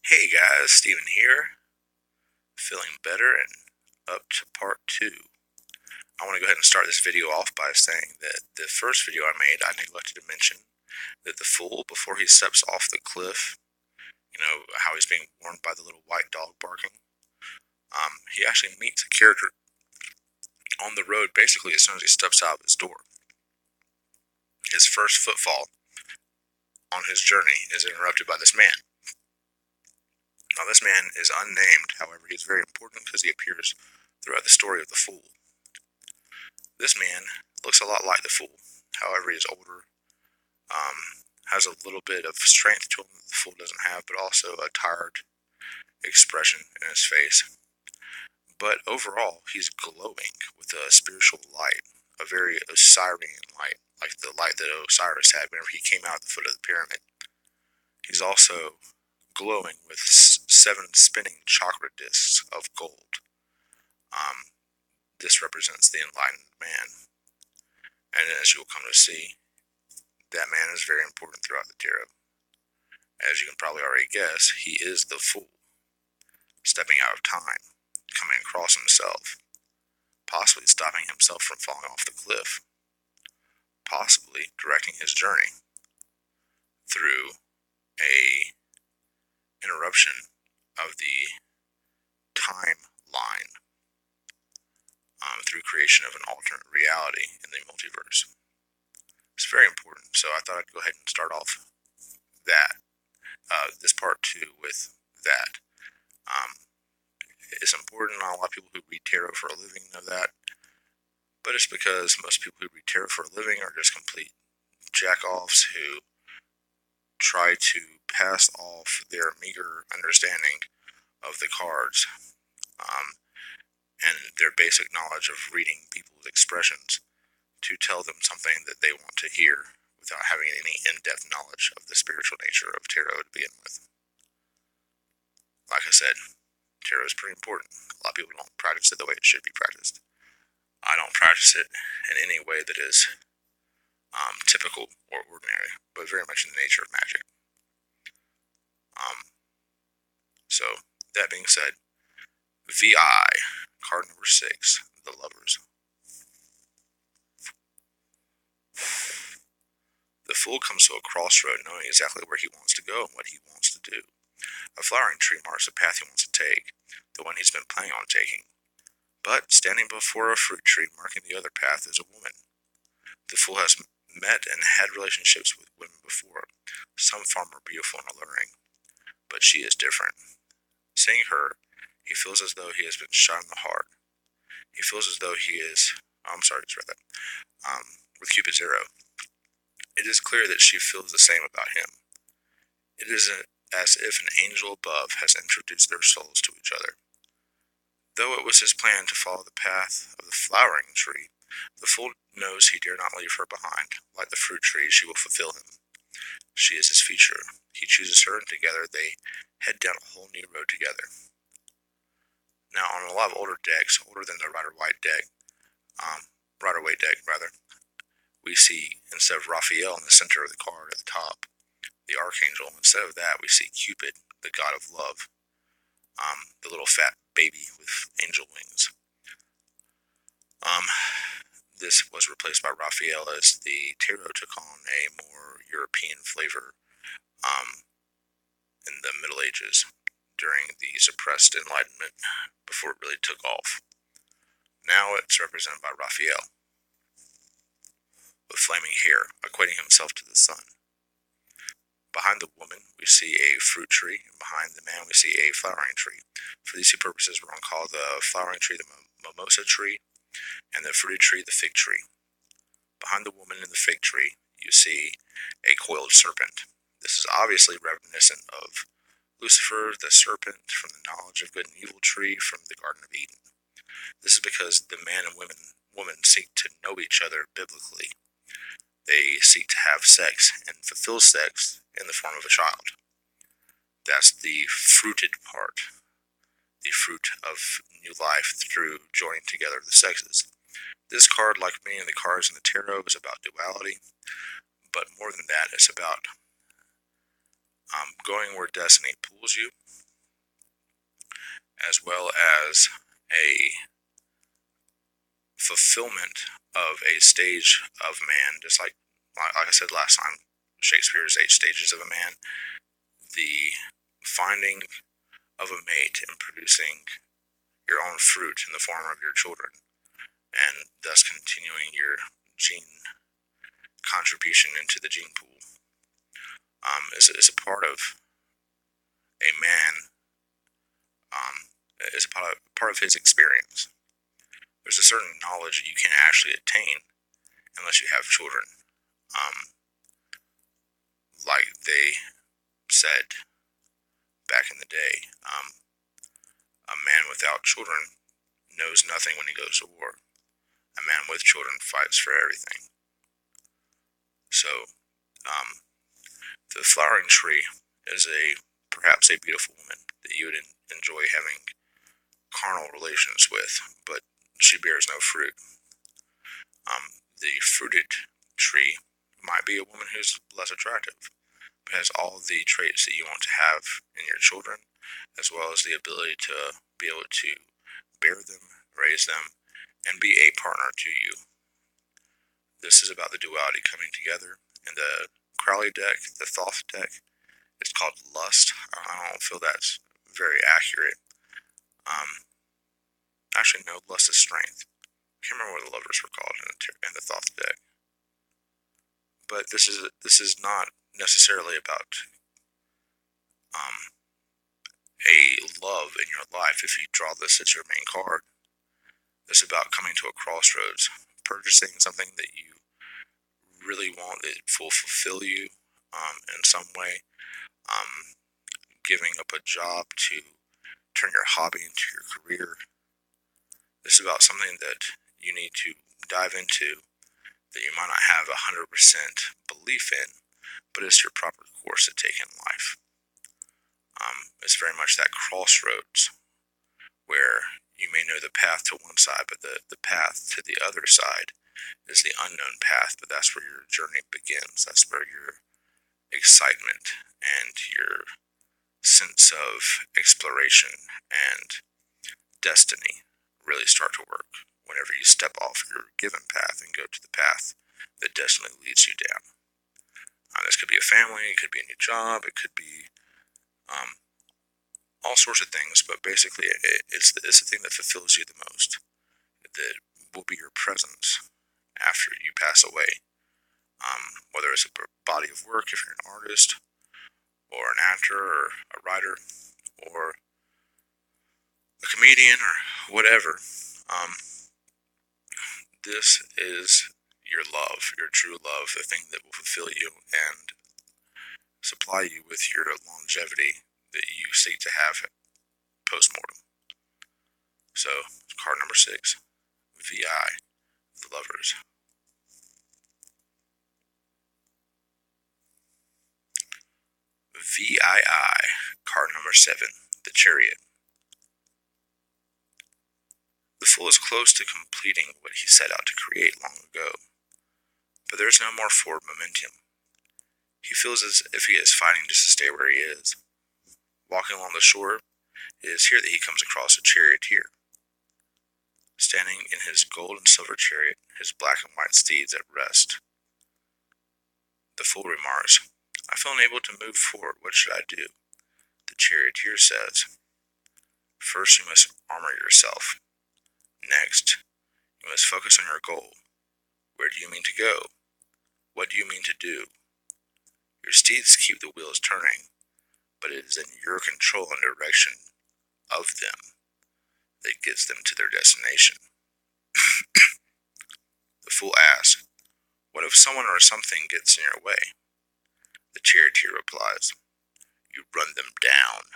Hey guys, Steven here, feeling better and up to part 2. I want to go ahead and start this video off by saying that the first video I made, I neglected to mention that the fool, before he steps off the cliff, how he's being warned by the little white dog barking, he actually meets a character on the road basically as soon as he steps out of his door. His first footfall on his journey is interrupted by this man. Now, this man is unnamed, however, he is very important because he appears throughout the story of the fool. This man looks a lot like the fool, however, he is older, has a little bit of strength to him that the fool doesn't have, but also a tired expression in his face. But overall, he's glowing with a spiritual light, a very Osirian light, like the light that Osiris had whenever he came out at the foot of the pyramid. He's also glowing with 7 spinning chakra discs of gold. This represents the enlightened man. And as you will come to see, that man is very important throughout the tarot. As you can probably already guess, he is the fool, stepping out of time, coming across himself, possibly stopping himself from falling off the cliff, possibly directing his journey through a interruption of the timeline, through creation of an alternate reality in the multiverse. It's very important, so I thought I'd go ahead and start off this part 2 with that. It's important. Not a lot of people who read tarot for a living know that, but it's because most people who read tarot for a living are just complete jack-offs who try to pass off their meager understanding of the cards and their basic knowledge of reading people's expressions to tell them something that they want to hear without having any in-depth knowledge of the spiritual nature of tarot to begin with. Like I said, tarot is pretty important. A lot of people don't practice it the way it should be practiced. I don't practice it in any way that is typical or ordinary, but very much in the nature of magic. So, that being said, VI, card number 6, the Lovers. The fool comes to a crossroad knowing exactly where he wants to go and what he wants to do. A flowering tree marks the path he wants to take, the one he's been planning on taking. But standing before a fruit tree marking the other path is a woman. The fool has met and had relationships with women before, some far more beautiful and alluring. But she is different. Seeing her, he feels as though he has been shot in the heart. He feels as though he is... I'm sorry, just read that. With Cupid's arrow. It is clear that she feels the same about him. It is as if an angel above has introduced their souls to each other. Though it was his plan to follow the path of the flowering tree, the fool knows he dare not leave her behind. Like the fruit tree, she will fulfill him. She is his future. He chooses her, and together they head down a whole new road together. Now, on a lot of older decks, older than the Rider-Waite deck, we see, instead of Raphael in the center of the card at the top, the Archangel. Instead of that, we see Cupid, the god of love, the little fat baby with angel wings. This was replaced by Raphael as the tarot took on a more European flavor in the Middle Ages during the suppressed Enlightenment before it really took off. Now it's represented by Raphael, with flaming hair, equating himself to the sun. Behind the woman, we see a fruit tree, and behind the man, we see a flowering tree. For these two purposes, we're going to call the flowering tree the mimosa tree, and the fruited tree the fig tree. Behind the woman in the fig tree, you see a coiled serpent. This is obviously reminiscent of Lucifer, the serpent, from the knowledge of good and evil tree from the Garden of Eden. This is because the man and woman seek to know each other biblically. They seek to have sex and fulfill sex in the form of a child. That's the fruited part, the fruit of new life through joining together the sexes. This card, like many of the cards in the tarot, is about duality, but more than that, it's about going where destiny pulls you, as well as a fulfillment of a stage of man, just like I said last time, Shakespeare's 8 stages of a man, the finding of a mate and producing your own fruit in the form of your children, and thus continuing your gene contribution into the gene pool, is a part of a man, is a part of his experience. There's a certain knowledge that you can't actually attain unless you have children. Like they said back in the day, a man without children knows nothing when he goes to war. A man with children fights for everything. So, the flowering tree is perhaps a beautiful woman that you would enjoy having carnal relations with, but she bears no fruit. The fruited tree might be a woman who's less attractive, but has all the traits that you want to have in your children, as well as the ability to be able to bear them, raise them, and be a partner to you. This is about the duality coming together. In the Crowley deck, the Thoth deck, it's called Lust. I don't feel that's very accurate. Actually, no, Lust is Strength. I can't remember what the lovers were called in the Thoth deck. But this is not necessarily about a love in your life. If you draw this as your main card, it's about coming to a crossroads, purchasing something that you really want that will fulfill you in some way, giving up a job to turn your hobby into your career. This is about something that you need to dive into that you might not have 100% belief in, but it's your proper course to take in life. It's very much that crossroads where you may know the path to one side, but the path to the other side is the unknown path, but that's where your journey begins. That's where your excitement and your sense of exploration and destiny really start to work whenever you step off your given path and go to the path that destiny leads you down. This could be a family, it could be a new job, it could be all sorts of things, but basically it's the thing that fulfills you the most, that will be your presence after you pass away. Whether it's a body of work, if you're an artist, or an actor, or a writer, or a comedian, or whatever, this is your love, your true love, the thing that will fulfill you and supply you with your longevity that you seek to have post-mortem. So, card number 6, VI, the Lovers. VII, card number 7, the Chariot. The Fool is close to completing what he set out to create long ago, but there is no more forward momentum. He feels as if he is fighting just to stay where he is. Walking along the shore, it is here that he comes across a charioteer. Standing in his gold and silver chariot, his black and white steeds at rest. The Fool remarks, I feel unable to move forward, what should I do? The charioteer says, first you must armor yourself. Next, you must focus on your goal. Where do you mean to go? What do you mean to do? Your steeds keep the wheels turning, but it is in your control and direction of them that gets them to their destination. The Fool asks, what if someone or something gets in your way? The charioteer replies, you run them down.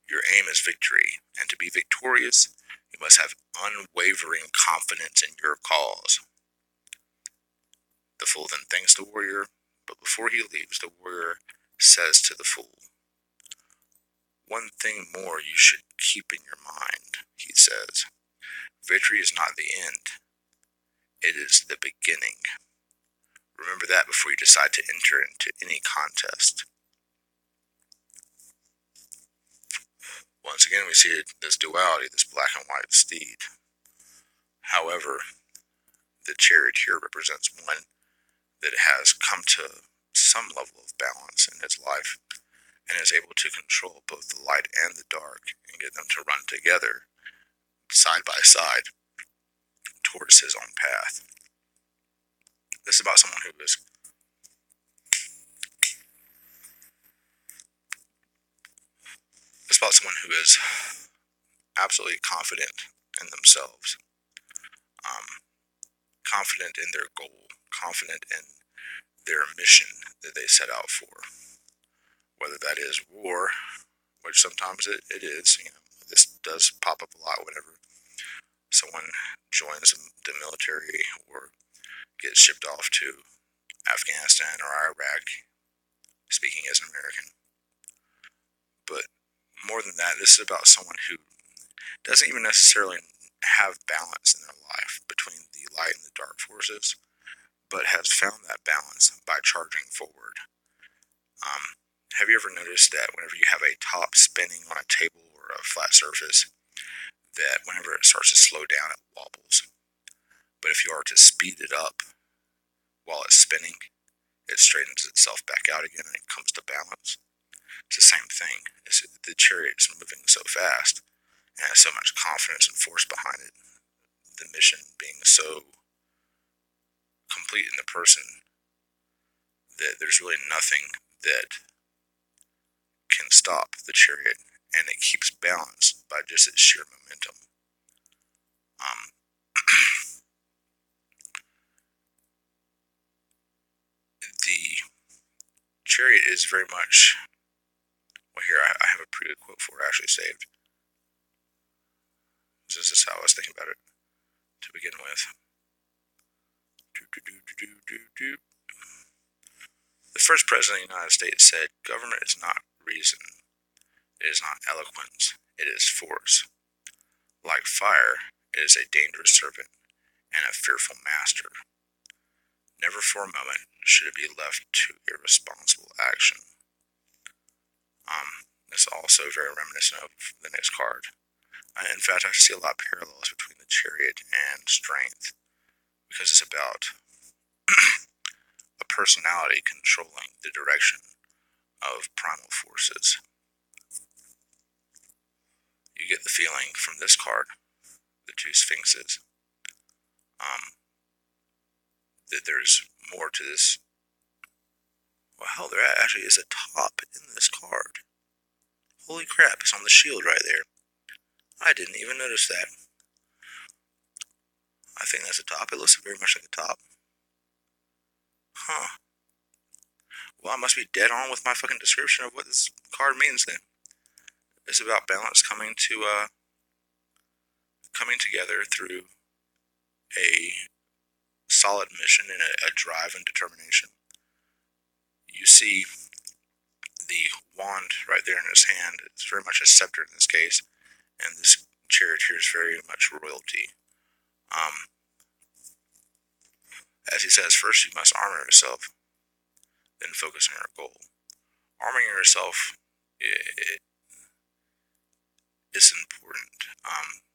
Your aim is victory, and to be victorious, you must have unwavering confidence in your cause. The Fool then thanks the warrior, but before he leaves, the warrior says to the Fool, one thing more you should keep in your mind, he says. Victory is not the end. It is the beginning. Remember that before you decide to enter into any contest. once again, we see this duality, this black and white steed. However, the charioteer represents one that has come to some level of balance in his life and is able to control both the light and the dark and get them to run together, side by side, towards his own path. This is about someone who is absolutely confident in themselves, confident in their goal, confident in their mission that they set out for. Whether that is war, which sometimes it is. This does pop up a lot whenever someone joins the military or gets shipped off to Afghanistan or Iraq, speaking as an American. But more than that, this is about someone who doesn't even necessarily have balance in their life between the light and the dark forces, but has found that balance by charging forward. Have you ever noticed that whenever you have a top spinning on a table or a flat surface, that whenever it starts to slow down, it wobbles? But if you are to speed it up while it's spinning, it straightens itself back out again and it comes to balance. It's the same thing. The chariot is moving so fast and has so much confidence and force behind it. The mission being so complete in the person that there's really nothing that can stop the chariot, and it keeps balance by just its sheer momentum. The chariot is very much, well, here I have a pretty good quote for it actually saved. This is how I was thinking about it to begin with. The first president of the United States said, "Government is not reason. It is not eloquence. It is force. Like fire, it is a dangerous servant and a fearful master. Never for a moment should it be left to irresponsible action." It's also very reminiscent of the next card. In fact, I see a lot of parallels between the chariot and strength, because it's about a personality controlling the direction of primal forces. You get the feeling from this card, the two sphinxes, that there's more to this. Well, hell, there actually is a top in this card. Holy crap, it's on the shield right there. I didn't even notice that. I think that's a top. It looks very much like a top. Huh. Well, I must be dead on with my fucking description of what this card means then. It's about balance coming together through a solid mission and a drive and determination. You see the wand right there in his hand. It's very much a scepter in this case, and this charioteer is very much royalty. As he says, first you must armor yourself, then focus on your goal. Arming yourself is important.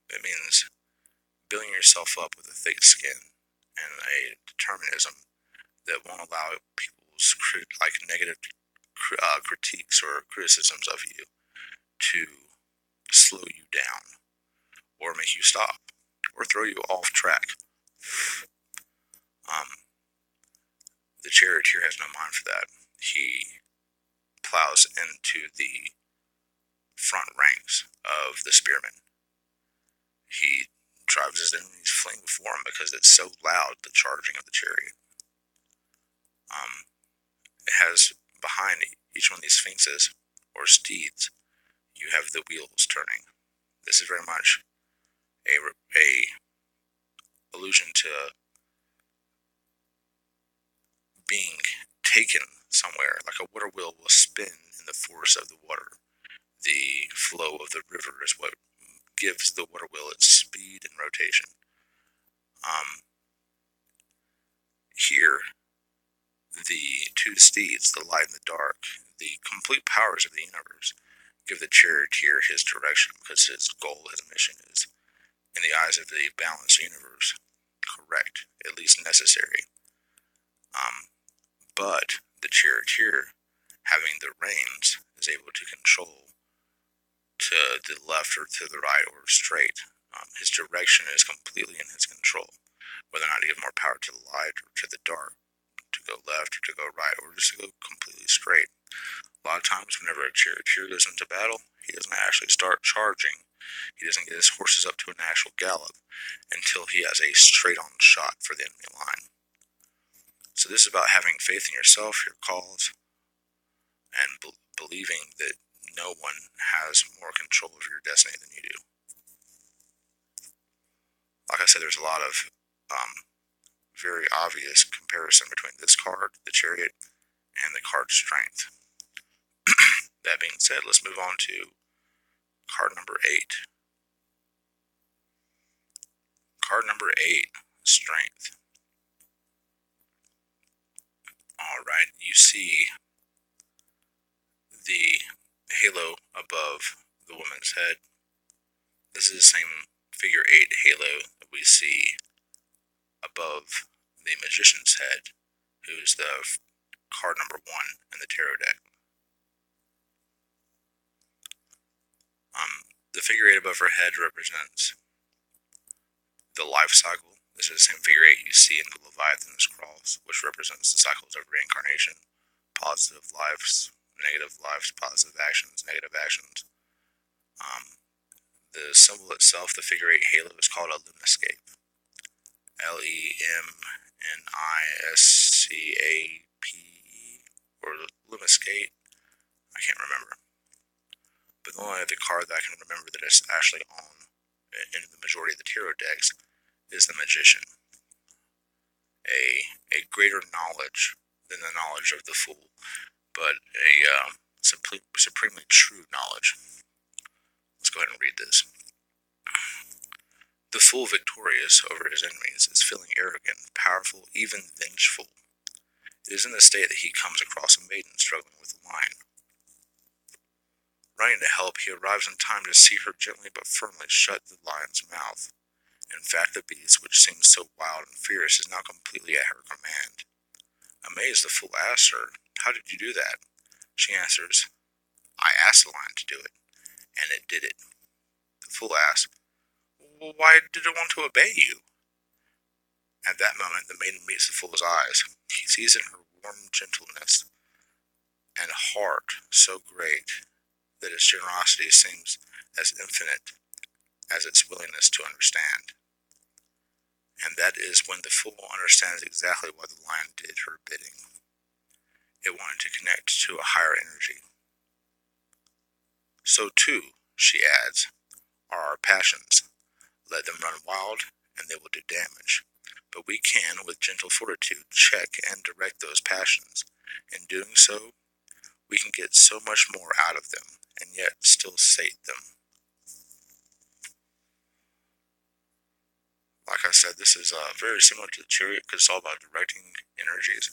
It means building yourself up with a thick skin and a determinism that won't allow people's negative critiques or criticisms of you to slow you down or make you stop or throw you off track. The charioteer has no mind for that. He plows into the front ranks of the spearmen. He drives his enemies fleeing before him because it's so loud, the charging of the chariot. It has behind each one of these sphinxes or steeds, you have the wheels turning. This is very much a allusion to being taken somewhere, like a water wheel will spin in the force of the water. The flow of the river is what gives the water wheel its speed and rotation. Here, the two steeds, the light and the dark, the complete powers of the universe, give the charioteer his direction, because his goal, his mission is, in the eyes of the balanced universe, correct, at least necessary. But the charioteer, having the reins, is able to control to the left or to the right or straight. His direction is completely in his control, whether or not to give more power to the light or to the dark, to go left or to go right, or just to go completely straight. A lot of times, whenever a charioteer goes into battle, he doesn't actually start charging. He doesn't get his horses up to an actual gallop until he has a straight-on shot for the enemy line. So this is about having faith in yourself, your cause, and believing that no one has more control of your destiny than you do. Like I said, there's a lot of very obvious comparison between this card, the Chariot, and the card Strength. That being said, let's move on to card number 8. Card number 8, Strength. Alright, you see the halo above the woman's head. This is the same figure 8 halo that we see above the magician's head, who's the card number 1 in the tarot deck. The figure 8 above her head represents the life cycle. This is the same figure 8 you see in the Leviathan's cross, which represents the cycles of reincarnation, positive lives, negative lives, positive actions, negative actions. The symbol itself, the figure 8 halo, is called a lumiscape. Lemiscape, or lumiscape. I can't remember. But the only other card that I can remember that is actually on in the majority of the tarot decks is the Magician. A greater knowledge than the knowledge of the Fool, but a supremely true knowledge. Let's go ahead and read this. The Fool, victorious over his enemies, is feeling arrogant, powerful, even vengeful. It is in this state that he comes across a maiden struggling with a lion. Running to help, he arrives in time to see her gently but firmly shut the lion's mouth. In fact, the beast, which seems so wild and fierce, is now completely at her command. Amazed, the Fool asks her, "How did you do that?" She answers, "I asked the lion to do it, and it did it." The Fool asks, "Well, why did it want to obey you?" At that moment, the maiden meets the Fool's eyes. He sees in her warm gentleness and heart so great that its generosity seems as infinite as its willingness to understand. And that is when the Fool understands exactly why the lion did her bidding. It wanted to connect to a higher energy. So too, she adds, are our passions. Let them run wild, and they will do damage. But we can, with gentle fortitude, check and direct those passions. In doing so, we can get so much more out of them, and yet still sate them. Like I said, this is very similar to the Chariot, because it's all about directing energies.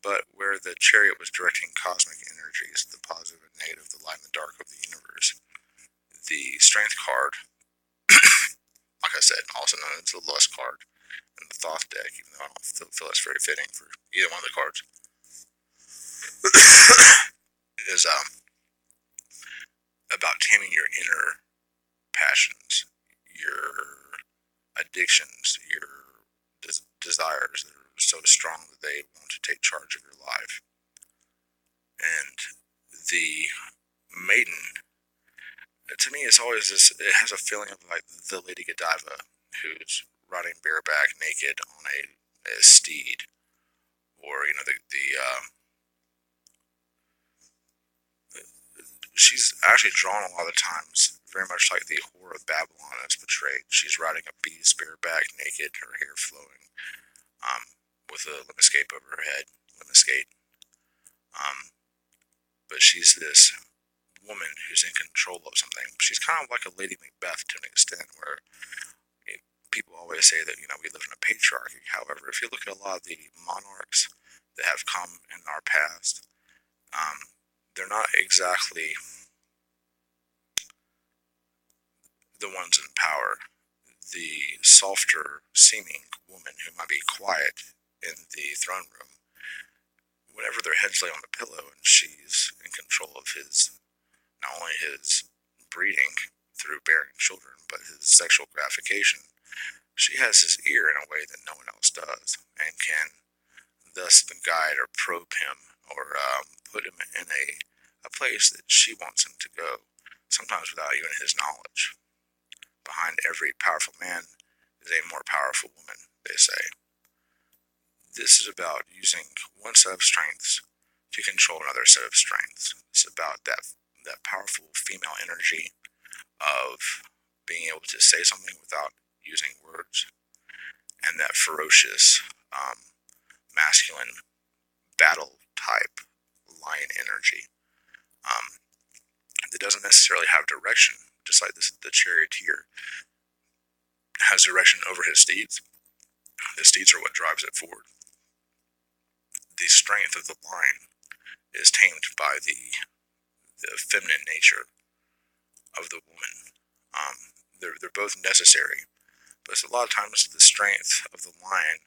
But where the Chariot was directing cosmic energies, the positive and negative, the light and the dark of the universe, the Strength card, like I said, also known as the Lust card in the Thoth deck, even though I don't feel that's very fitting for either one of the cards, is about taming your inner passions, your addictions, your desires that are so strong that they want to take charge of your life. And the maiden, to me, it's always this, it has a feeling of like the Lady Godiva, who's riding bareback naked on a steed, or, you know, she's actually drawn a lot of times very much like the Whore of Babylon is portrayed. She's riding a beast bareback naked, her hair flowing, with a lumiscape over her head, but she's this woman who's in control of something. She's kind of like a Lady Macbeth to an extent, where people always say that, you know, we live in a patriarchy. However, if you look at a lot of the monarchs that have come in our past, they're not exactly the ones in power. The softer seeming woman who might be quiet in the throne room, whenever their heads lay on the pillow and she's in control of not only his breeding through bearing children, but his sexual gratification, she has his ear in a way that no one else does, and can thus guide or probe him, or put him in a place that she wants him to go, sometimes without even his knowledge. Behind every powerful man is a more powerful woman, they say. This is about using one set of strengths to control another set of strengths. It's about that powerful female energy of being able to say something without using words, and that ferocious masculine battle type lion energy that doesn't necessarily have direction, just like the charioteer has direction over his steeds. The steeds are what drives it forward. The strength of the lion is tamed by the feminine nature of the woman. They're both necessary, but a lot of times the strength of the lion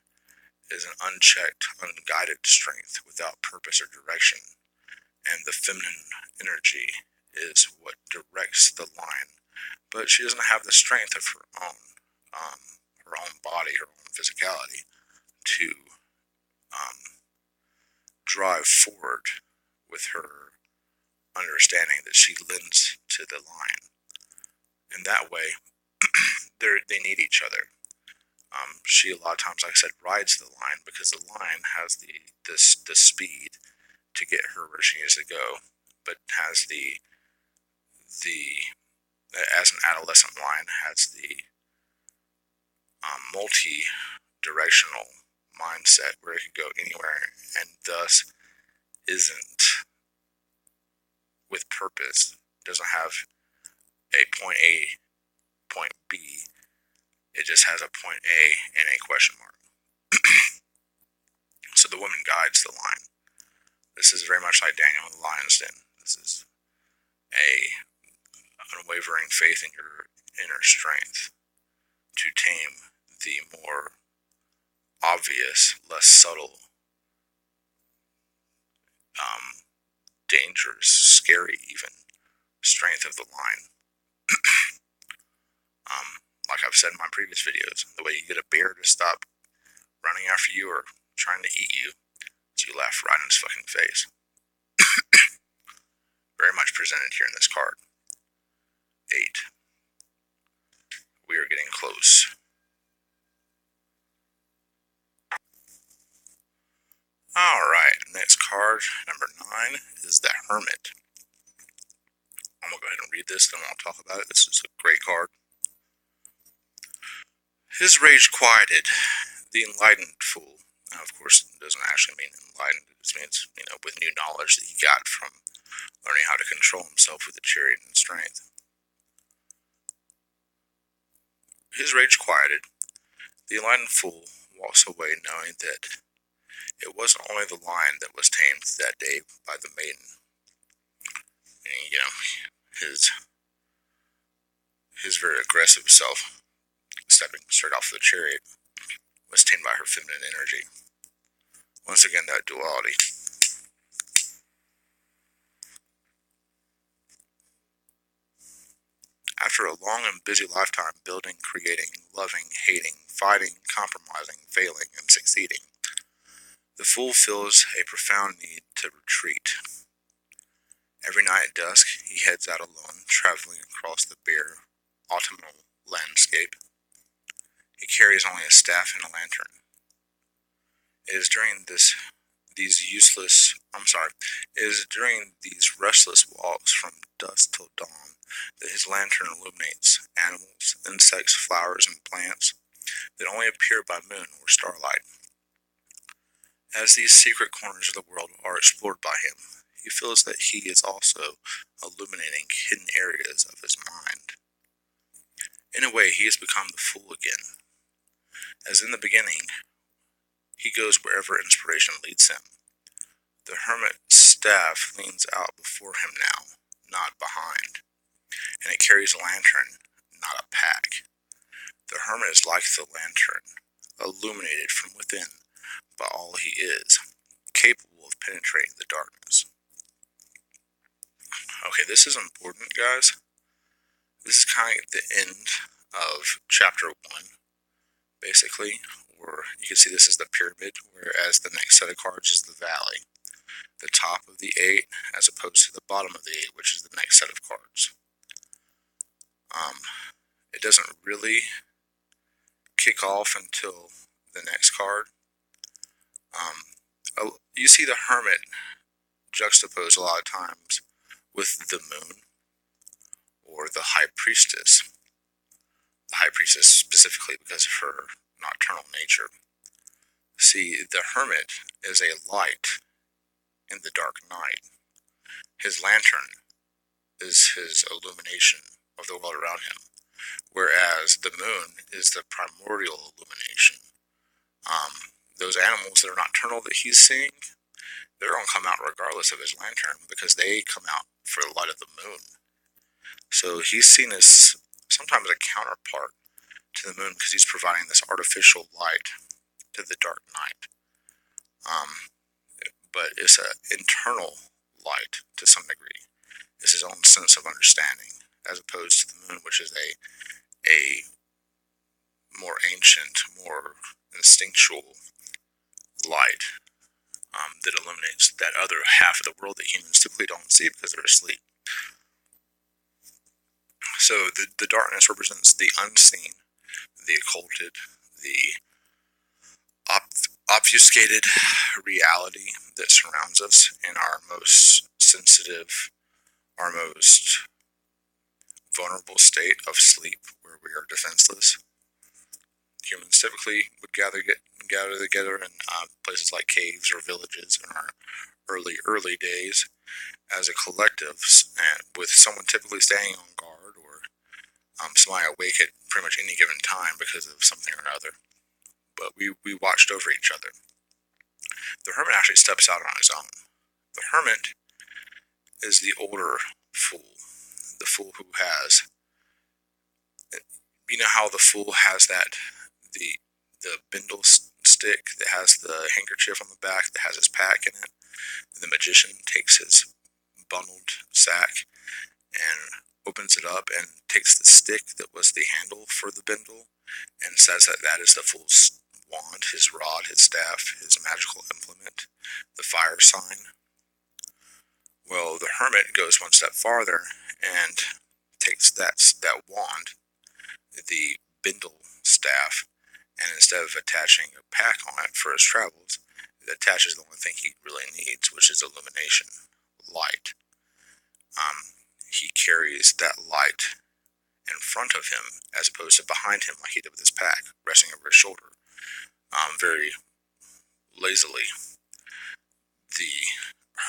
is an unchecked, unguided strength without purpose or direction, and the feminine energy is what directs the lion. But she doesn't have the strength of her own body, her own physicality, to drive forward with her understanding that she lends to the lion. In that way, they need each other. She, a lot of times, like I said, rides the lion because the lion has the speed to get her where she needs to go, but has as an adolescent lion, has the multi-directional mindset where it could go anywhere, and thus isn't with purpose, doesn't have a point A, point B. It just has a point A and a question mark. So the woman guides the lion. This is very much like Daniel in the lion's den. This is a unwavering faith in your inner strength to tame the more obvious, less subtle, dangerous, scary even, strength of the lion. Like I've said in my previous videos, the way you get a bear to stop running after you or trying to eat you is you laugh right in his fucking face. Very much presented here in this card. 8. We are getting close. Alright, next card, number 9, is the Hermit. I'm going to go ahead and read this, then I'll talk about it. This is a great card. His rage quieted, the enlightened fool. Now, of course, it doesn't actually mean enlightened. It just means, with new knowledge that he got from learning how to control himself with the chariot and strength. His rage quieted, the enlightened fool walks away knowing that it wasn't only the lion that was tamed that day by the maiden. And, his very aggressive self, stepping straight off the chariot, was tamed by her feminine energy. Once again, that duality. After a long and busy lifetime building, creating, loving, hating, fighting, compromising, failing, and succeeding, the fool feels a profound need to retreat. Every night at dusk, he heads out alone, traveling across the bare, autumnal landscape. He carries only a staff and a lantern. It is during these restless walks from dusk till dawn that his lantern illuminates animals, insects, flowers, and plants that only appear by moon or starlight. As these secret corners of the world are explored by him, he feels that he is also illuminating hidden areas of his mind. In a way, he has become the fool again. As in the beginning, he goes wherever inspiration leads him. The hermit's staff leans out before him now, not behind, and it carries a lantern, not a hermit is like the lantern, illuminated from within by all he is, capable of penetrating the darkness. Okay, this is important, guys. This is kind of the end of chapter 1, basically, where you can see this is the pyramid, whereas the next set of cards is the valley. The top of the 8 as opposed to the bottom of the 8, which is the next set of cards. It doesn't really kick off until the next card. You see the hermit juxtaposed a lot of times with the moon or the high priestess. The high priestess specifically because of her nocturnal nature. See, the hermit is a light in the dark night. His lantern is his illumination of the world around him, whereas the moon is the primordial illumination. Those animals that are nocturnal that he's seeing, they're going to come out regardless of his lantern because they come out for the light of the moon. So he's seen as sometimes a counterpart to the moon because he's providing this artificial light to the dark night. But it's an internal light to some degree. It's his own sense of understanding, as opposed to the moon, which is a more ancient, more instinctual light that illuminates that other half of the world that humans typically don't see because they're asleep. So the darkness represents the unseen, the occulted, the obfuscated reality that surrounds us in our most sensitive, our most vulnerable state of sleep, where we are defenseless. Humans typically would gather together in places like caves or villages in our early days as a collective, and with someone typically staying on guard or somebody awake at pretty much any given time because of something or another. But we watched over each other. The hermit actually steps out on his own. The hermit is the older fool, the fool who has, you know how the fool has that, the bindle stick that has the handkerchief on the back that has his pack in it. The magician takes his bundled sack and opens it up and takes the stick that was the handle for the bindle and says that that is the fool's wand, his rod, his staff, his magical implement, the fire sign. Well, the hermit goes one step farther and takes that wand, the bindle staff, and instead of attaching a pack on it for his travels, it attaches the only thing he really needs, which is illumination, light. He carries that light in front of him as opposed to behind him like he did with his pack, resting over his shoulder, very lazily. The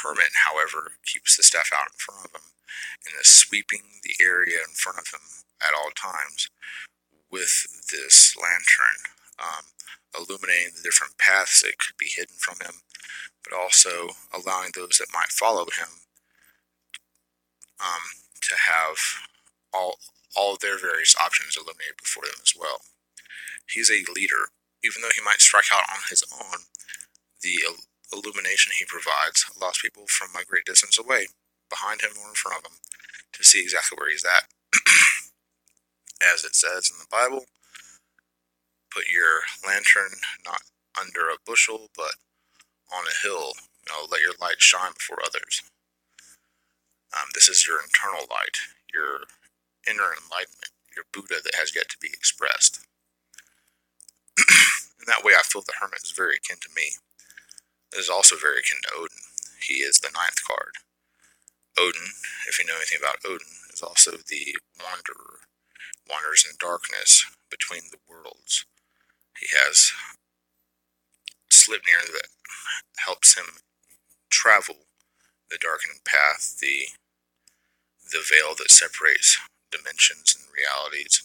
hermit, however, keeps the staff out in front of him and is sweeping the area in front of him at all times with this lantern, illuminating the different paths that could be hidden from him, but also allowing those that might follow him to have all of their various options illuminated before them as well. He's a leader. Even though he might strike out on his own, the illumination he provides allows people from a great distance away, behind him or in front of him, to see exactly where he's at. As it says in the Bible, put your lantern not under a bushel, but on a hill. Let your light shine before others. This is your internal light, your inner enlightenment, your Buddha that has yet to be expressed. In that way, I feel the hermit is very akin to me. It is also very akin to Odin. He is the 9th card. Odin, if you know anything about Odin, is also the wanderer, wanders in darkness between the worlds. He has Slipnir that helps him travel the darkened path, the veil that separates dimensions and realities,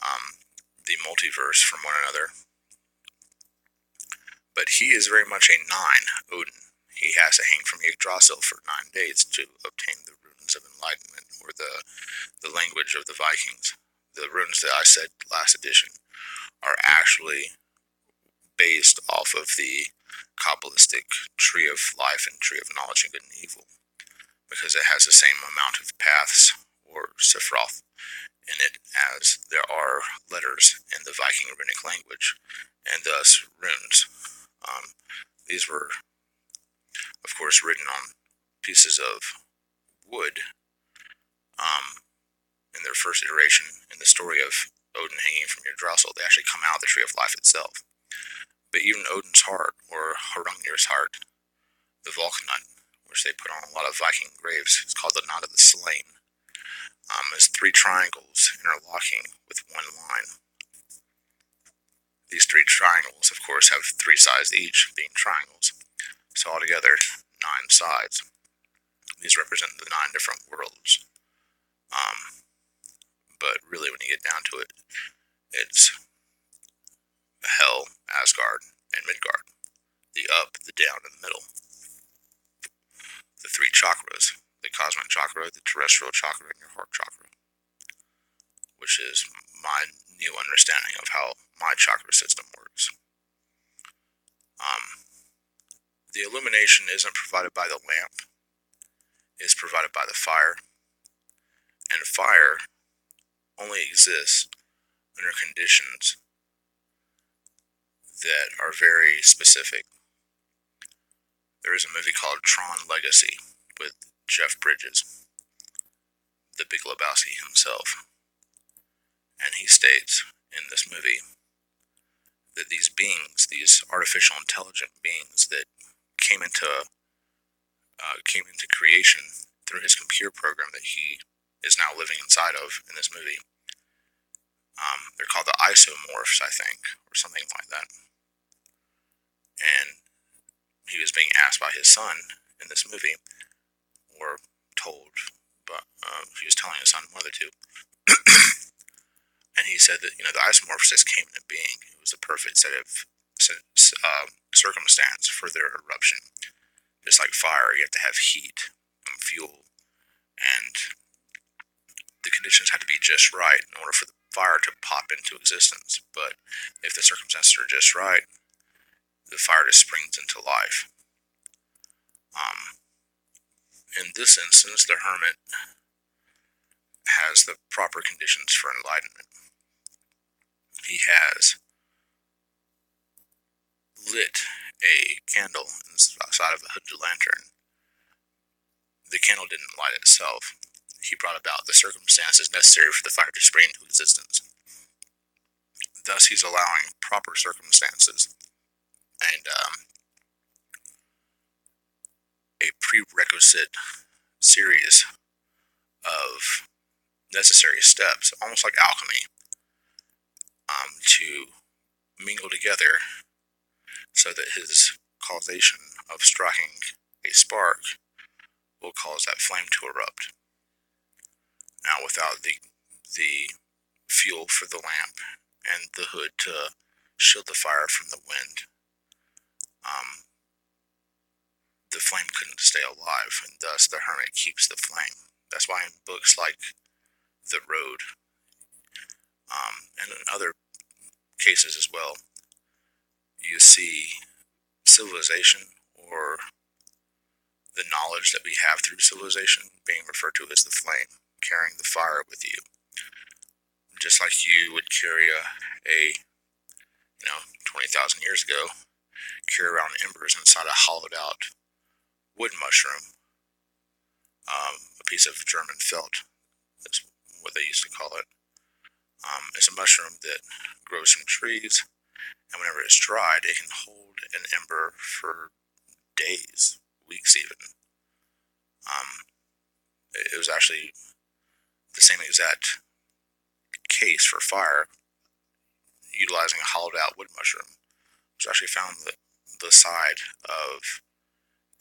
and the multiverse from one another. But he is very much a 9, Odin. He has to hang from Yggdrasil for 9 days to obtain the runes of enlightenment, or the language of the Vikings, the runes that I said last edition are actually based off of the Kabbalistic Tree of Life and Tree of Knowledge of Good and Evil, because it has the same amount of paths, or Sephiroth, in it as there are letters in the Viking runic language, and thus runes. These were, of course, written on pieces of wood in their first iteration. In the story of Odin hanging from Yggdrasil, they actually come out of the Tree of Life itself. But even Odin's heart, or Hrungnir's heart, the Valknut, which they put on a lot of Viking graves, it's called the Knot of the Slain, is 3 triangles interlocking with one line. These 3 triangles, of course, have 3 sides each, being triangles. So altogether, 9 sides. These represent the 9 different worlds. But really, when you get down to it, it's Hell, Asgard, and Midgard. The up, the down, and the middle. The 3 chakras. The cosmic chakra, the terrestrial chakra, and your heart chakra. Which is my new understanding of how my chakra system works. The illumination isn't provided by the lamp. It's provided by the fire. And fire only exists under conditions that are very specific. There is a movie called Tron Legacy with Jeff Bridges, the Big Lebowski himself. And he states in this movie that these beings, these artificial intelligent beings that came into creation through his computer program that he is now living inside of in this movie, they're called the isomorphs, I think, or something like that. And he was being asked by his son in this movie, or told, but he was telling his son one of the two. And he said that, the isomorphs just came into being. It was the perfect set of circumstance for their eruption. Just like fire, you have to have heat and fuel, and the conditions had to be just right in order for the fire to pop into existence. But if the circumstances are just right, the fire just springs into life. In this instance, the hermit has the proper conditions for enlightenment. He has lit a candle inside of a hooded lantern. The candle didn't light itself. He brought about the circumstances necessary for the fire to spring into existence. Thus, he's allowing proper circumstances and a prerequisite series of necessary steps, almost like alchemy, to mingle together so that his causation of striking a spark will cause that flame to erupt. Now, without the fuel for the lamp and the hood to shield the fire from the wind, the flame couldn't stay alive, and thus the hermit keeps the flame. That's why in books like The Road, and in other cases as well, you see civilization, or the knowledge that we have through civilization, being referred to as the flame, carrying the fire with you. Just like you would carry a 20,000 years ago, carry around embers inside a hollowed out wood mushroom, a piece of German felt is what they used to call it. It's a mushroom that grows from trees, and whenever it's dried, it can hold an ember for days, weeks even. It was actually the same exact case for fire, utilizing a hollowed out wood mushroom, which actually found the side of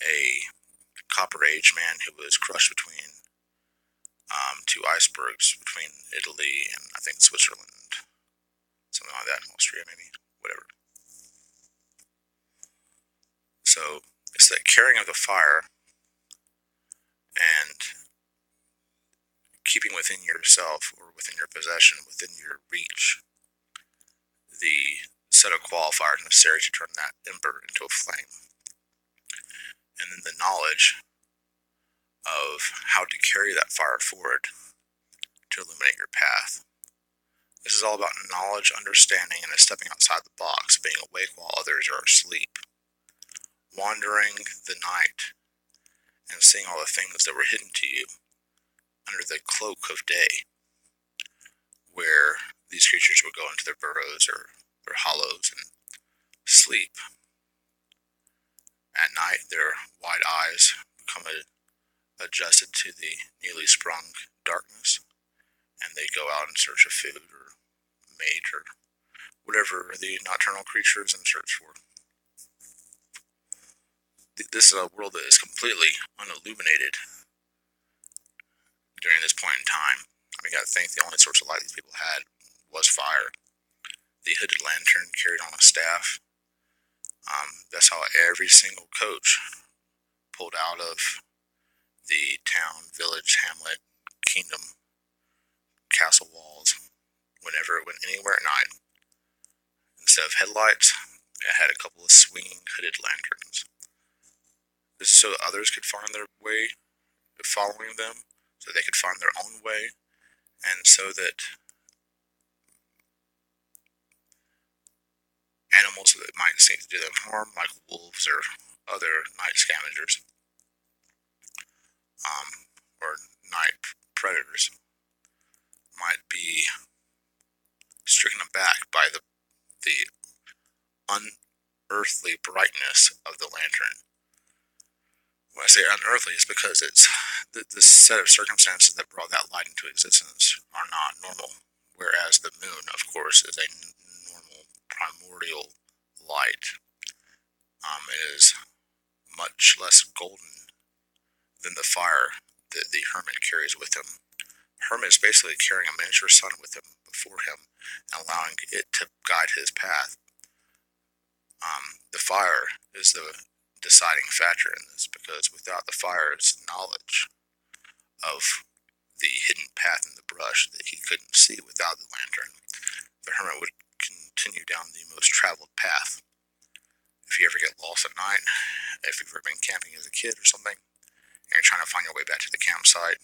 a Copper Age man who was crushed between 2 icebergs between Italy and I think Switzerland, something like that, Austria maybe, whatever. So it's that carrying of the fire and keeping with within yourself or within your possession, within your reach, the set of qualifiers necessary to turn that ember into a flame. And then the knowledge of how to carry that fire forward to illuminate your path. This is all about knowledge, understanding, and stepping outside the box, being awake while others are asleep, wandering the night and seeing all the things that were hidden to you under the cloak of day, where these creatures would go into their burrows or their hollows and sleep. At night, their wide eyes become adjusted to the newly sprung darkness, and they go out in search of food or mate or whatever the nocturnal creature is in search for. This is a world that is completely unilluminated during this point in time. I mean, you gotta think the only source of light these people had was fire. The hooded lantern carried on a staff. That's how every single coach pulled out of the town, village, hamlet, kingdom, castle walls, whenever it went anywhere at night. Instead of headlights, it had a couple of swinging hooded lanterns. This is so that others could find their way following them, so they could find their own way, and so that animals that might seem to do them harm, like wolves or other night scavengers, or night predators, might be stricken aback by the unearthly brightness of the lantern. When I say unearthly, it's because it's the set of circumstances that brought that light into existence are not normal, whereas the moon, of course, is a normal primordial light. It is much less golden than the fire that the hermit carries with him. Hermit is basically carrying a miniature sun with him before him and allowing it to guide his path. The fire is the deciding factor in this, because without the fire's knowledge of the hidden path in the brush that he couldn't see without the lantern, the hermit would continue down the most traveled path. If you ever get lost at night, if you've ever been camping as a kid or something, and you're trying to find your way back to the campsite,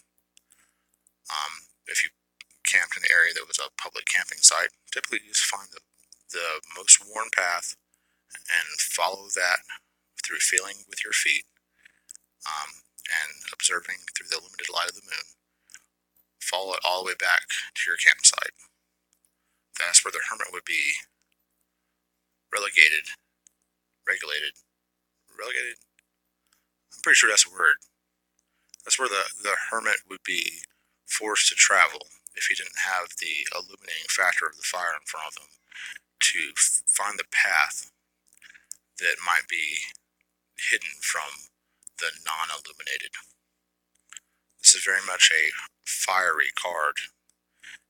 if you camped in an area that was a public camping site, typically you just find the most worn path and follow that through feeling with your feet, and observing through the limited light of the moon. Follow it all the way back to your campsite. That's where the hermit would be regulated. I'm pretty sure that's a word. That's where the hermit would be forced to travel if he didn't have the illuminating factor of the fire in front of him to find the path that might be hidden from the non-illuminated. This is very much a fiery card.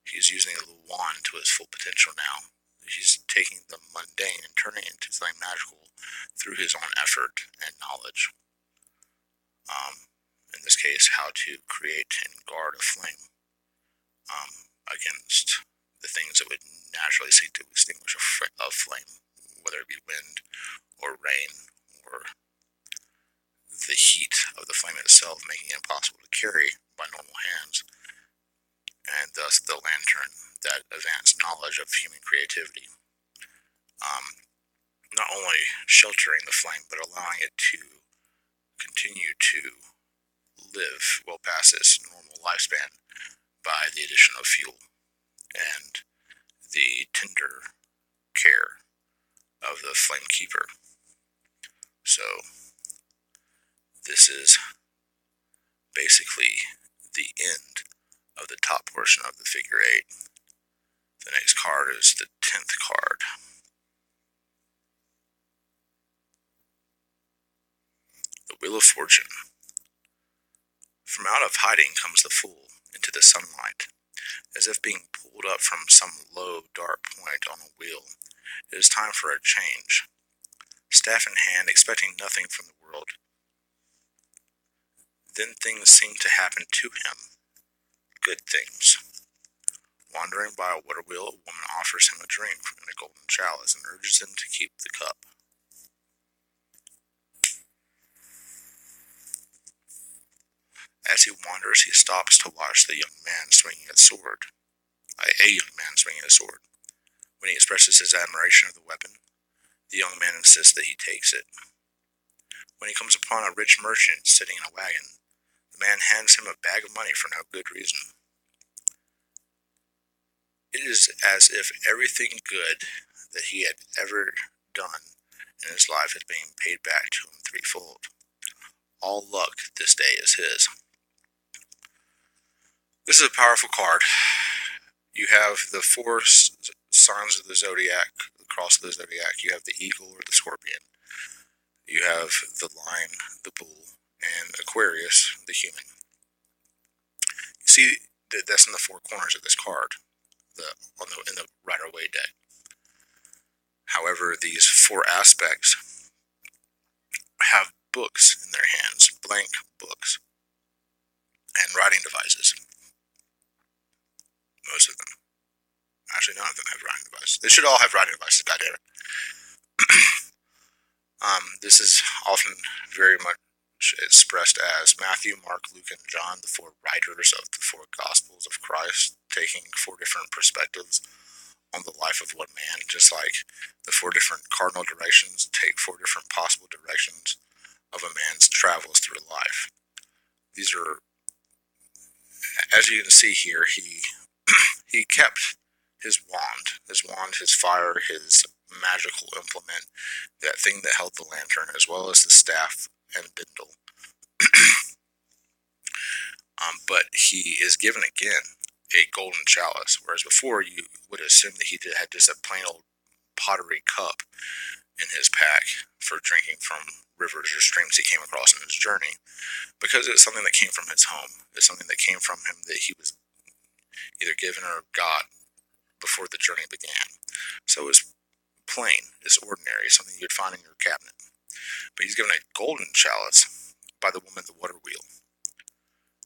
He's using the wand to his full potential now. He's taking the mundane and turning it into something magical through his own effort and knowledge. In this case, how to create and guard a flame against the things that would naturally seek to extinguish a flame, whether it be wind or rain or the heat of the flame itself, making it impossible to carry by normal hands, and thus the lantern, that advanced knowledge of human creativity. Not only sheltering the flame, but allowing it to continue to live well past its normal lifespan by the addition of fuel and the tender care of the flame keeper. So this is basically the end of the top portion of the figure 8. The next card is the 10th card. The Wheel of Fortune. From out of hiding comes the fool into the sunlight, as if being pulled up from some low, dark point on a wheel. It is time for a change. Staff in hand, expecting nothing from the world. Then things seem to happen to him. good things. Wandering by a water wheel, a woman offers him a drink in a golden chalice and urges him to keep the cup. As he wanders, he stops to watch the young man swinging a sword. A young man swinging a sword. When he expresses his admiration of the weapon, the young man insists that he takes it. When he comes upon a rich merchant sitting in a wagon, the man hands him a bag of money for no good reason. It is as if everything good that he had ever done in his life is being paid back to him threefold. All luck this day is his. This is a powerful card. You have the four signs of the zodiac, the cross of the zodiac. You have the eagle or the scorpion. You have the lion, the bull, and Aquarius, the human. You see that that's in the four corners of this card, in the Rider-Waite deck. However, these four aspects have books in their hands, blank books, and writing devices. Most of them. Actually, none of them have writing devices. They should all have writing devices, goddamn it. This is often very much expressed as Matthew, Mark, Luke, and John, the four writers of the four Gospels of Christ, taking four different perspectives on the life of one man, just like the four different cardinal directions take four different possible directions of a man's travels through life. These are, as you can see here, he kept his wand, his fire, his magical implement, that thing that held the lantern, as well as the staff and bindle. But he is given again a golden chalice, whereas before you would assume that he had just a plain old pottery cup in his pack for drinking from rivers or streams he came across in his journey, because it's something that came from his home. It's something that came from him that he was either given or got before the journey began. So it's plain, it's ordinary, something you'd find in your cabinet. But he's given a golden chalice by the woman at the water wheel.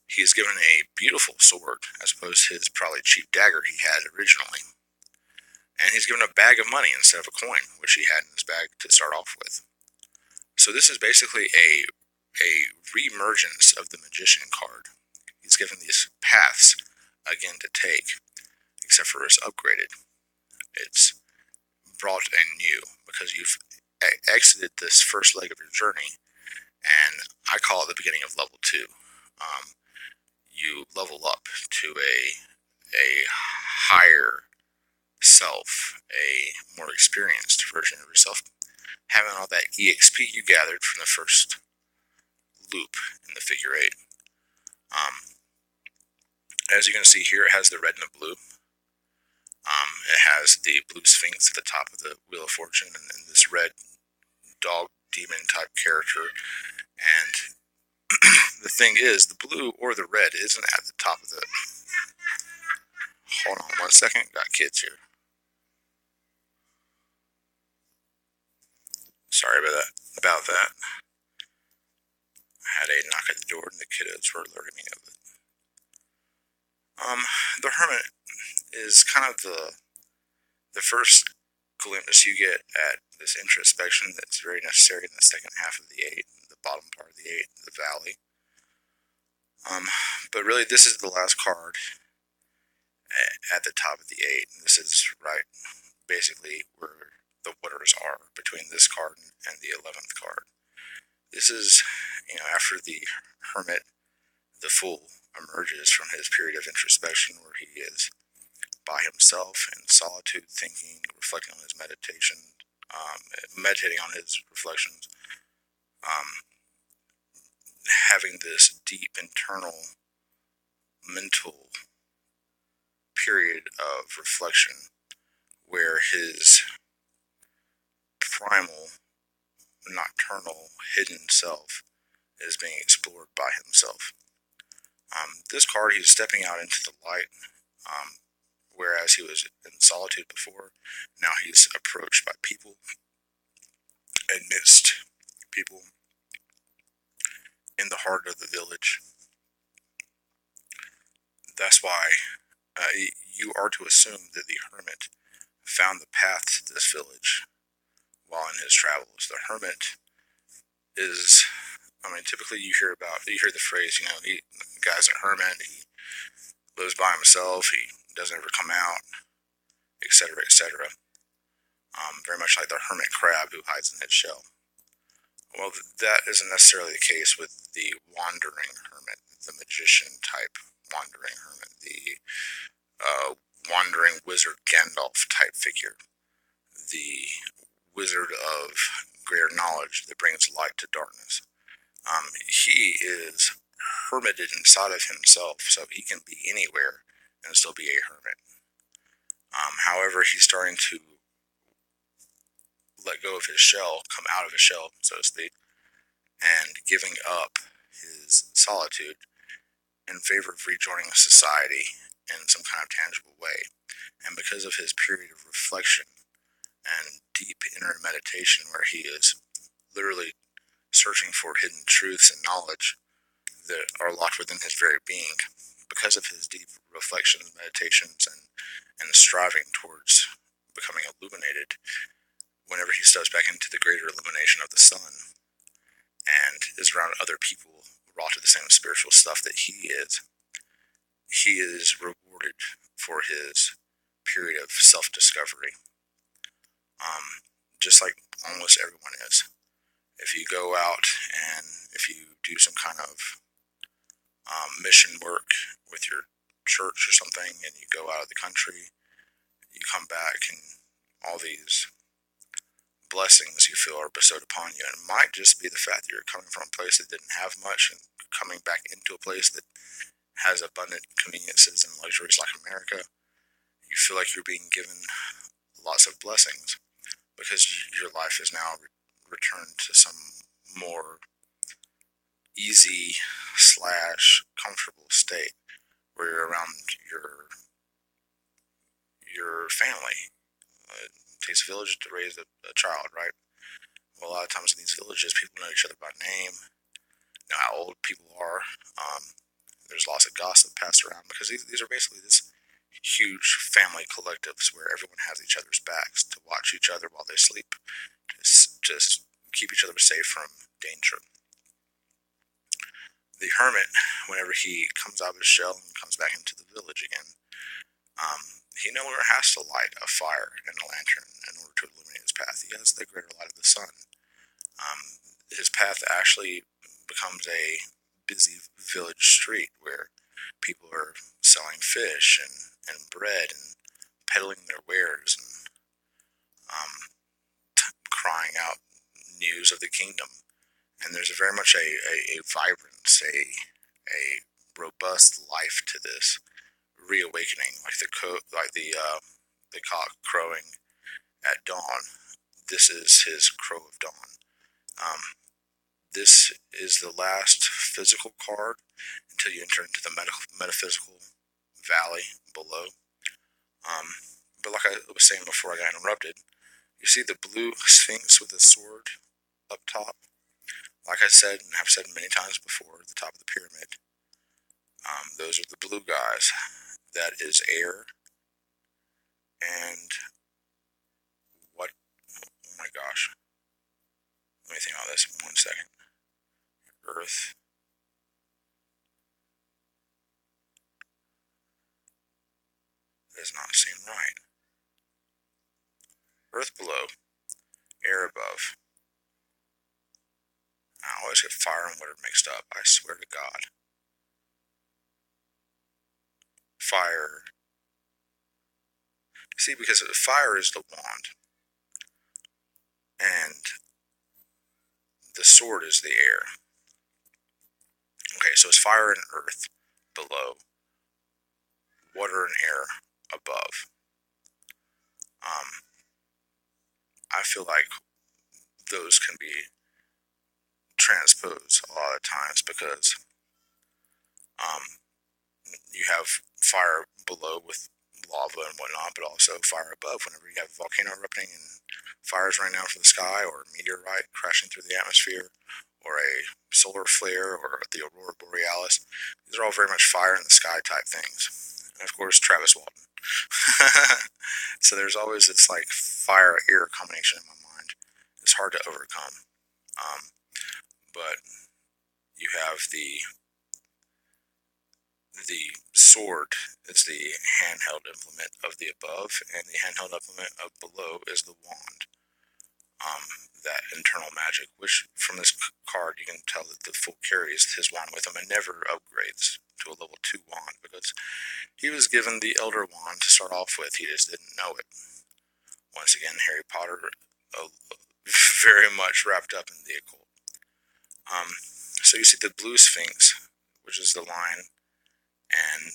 He is given a beautiful sword, as opposed to his probably cheap dagger he had originally. And he's given a bag of money instead of a coin, which he had in his bag to start off with. So this is basically a re-emergence of the Magician card. He's given these paths again to take, except for it's upgraded. It's brought in new, because you've exited this first leg of your journey, and I call it the beginning of level 2. You level up to a higher self, a more experienced version of yourself, having all that EXP you gathered from the first loop in the figure 8. As you can see here, it has the red and the blue. It has the blue sphinx at the top of the Wheel of Fortune, and this red dog demon type character. And the thing is, the blue or the red isn't at the top of the... Hold on 1 second, got kids here. Sorry about that. I had a knock at the door and the kiddos were alerting me of it. The Hermit is kind of the first glimpse you get at this introspection that's very necessary in the second half of the 8, the bottom part of the 8, the valley. But really, this is the last card at the top of the 8. This is basically where the waters are between this card and the 11th card. This is, after the Hermit, the Fool, emerges from his period of introspection where he is by himself in solitude, thinking, reflecting on his meditation, meditating on his reflections, having this deep internal mental period of reflection where his primal, nocturnal, hidden self is being explored by himself. This card, he's stepping out into the light, whereas he was in solitude before. Now he's approached by people, amidst people, in the heart of the village. That's why you are to assume that the hermit found the path to this village while in his travels. The hermit is, I mean, typically you hear the phrase, the guy's a hermit, he lives by himself, he doesn't ever come out, etc., etc. Very much like the hermit crab who hides in his shell. Well, that isn't necessarily the case with the wandering hermit, the magician type wandering hermit, the wandering wizard Gandalf type figure, the wizard of greater knowledge that brings light to darkness. He is hermited inside of himself, so he can be anywhere and still be a hermit. However, he's starting to let go of his shell, come out of his shell, so to speak, and giving up his solitude in favor of rejoining society in some kind of tangible way. And because of his period of reflection and deep inner meditation, where he is literally searching for hidden truths and knowledge that are locked within his very being, because of his deep reflections, meditations, and striving towards becoming illuminated, whenever he steps back into the greater illumination of the sun and is around other people wrought to the same spiritual stuff that he is rewarded for his period of self-discovery. Just like almost everyone is. If you go out and if you do some kind of mission work with your church or something, and you go out of the country, you come back and all these blessings you feel are bestowed upon you. And it might just be the fact that you're coming from a place that didn't have much and coming back into a place that has abundant conveniences and luxuries like America. You feel like you're being given lots of blessings because your life is now returned to some more easy / comfortable state where you're around your family. It takes a village to raise a child, right? Well, a lot of times in these villages, people know each other by name, know how old people are. There's lots of gossip passed around because these are basically this huge family collectives where everyone has each other's backs to watch each other while they sleep, just keep each other safe from danger. The hermit, whenever he comes out of his shell and comes back into the village again, he no longer has to light a fire and a lantern in order to illuminate his path. He has the greater light of the sun. His path actually becomes a busy village street where people are selling fish and bread and peddling their wares and crying out news of the kingdom. And there's very much a vibrance, a robust life to this reawakening, like the cock crowing at dawn. This is his crow of dawn. This is the last physical card until you enter into the metaphysical valley below. But like I was saying before I got interrupted, you see the blue sphinx with a sword up top? Like I said, and have said many times before, at the top of the pyramid, those are the blue guys. That is air. And what? Oh my gosh. Let me think about this 1 second. Earth. That does not seem right. Earth below, air above. I always get fire and water mixed up, I swear to God. Fire. See, because fire is the wand, and the sword is the air. Okay, so it's fire and earth below, water and air above. I feel like those can be transposed a lot of times because you have fire below with lava and whatnot, but also fire above whenever you have a volcano erupting and fire is raining down from the sky, or a meteorite crashing through the atmosphere, or a solar flare, or the aurora borealis. These are all very much fire in the sky type things. And of course, Travis Walton. So there's always this like fire-air combination in my mind. It's hard to overcome. But you have the sword is the handheld implement of the above, and the handheld implement of below is the wand. That internal magic, which from this card you can tell that the fool carries his wand with him and never upgrades to a level 2 wand, because he was given the Elder Wand to start off with, he just didn't know it. Once again, Harry Potter, very much wrapped up in the occult. So you see the blue sphinx, which is the lion, and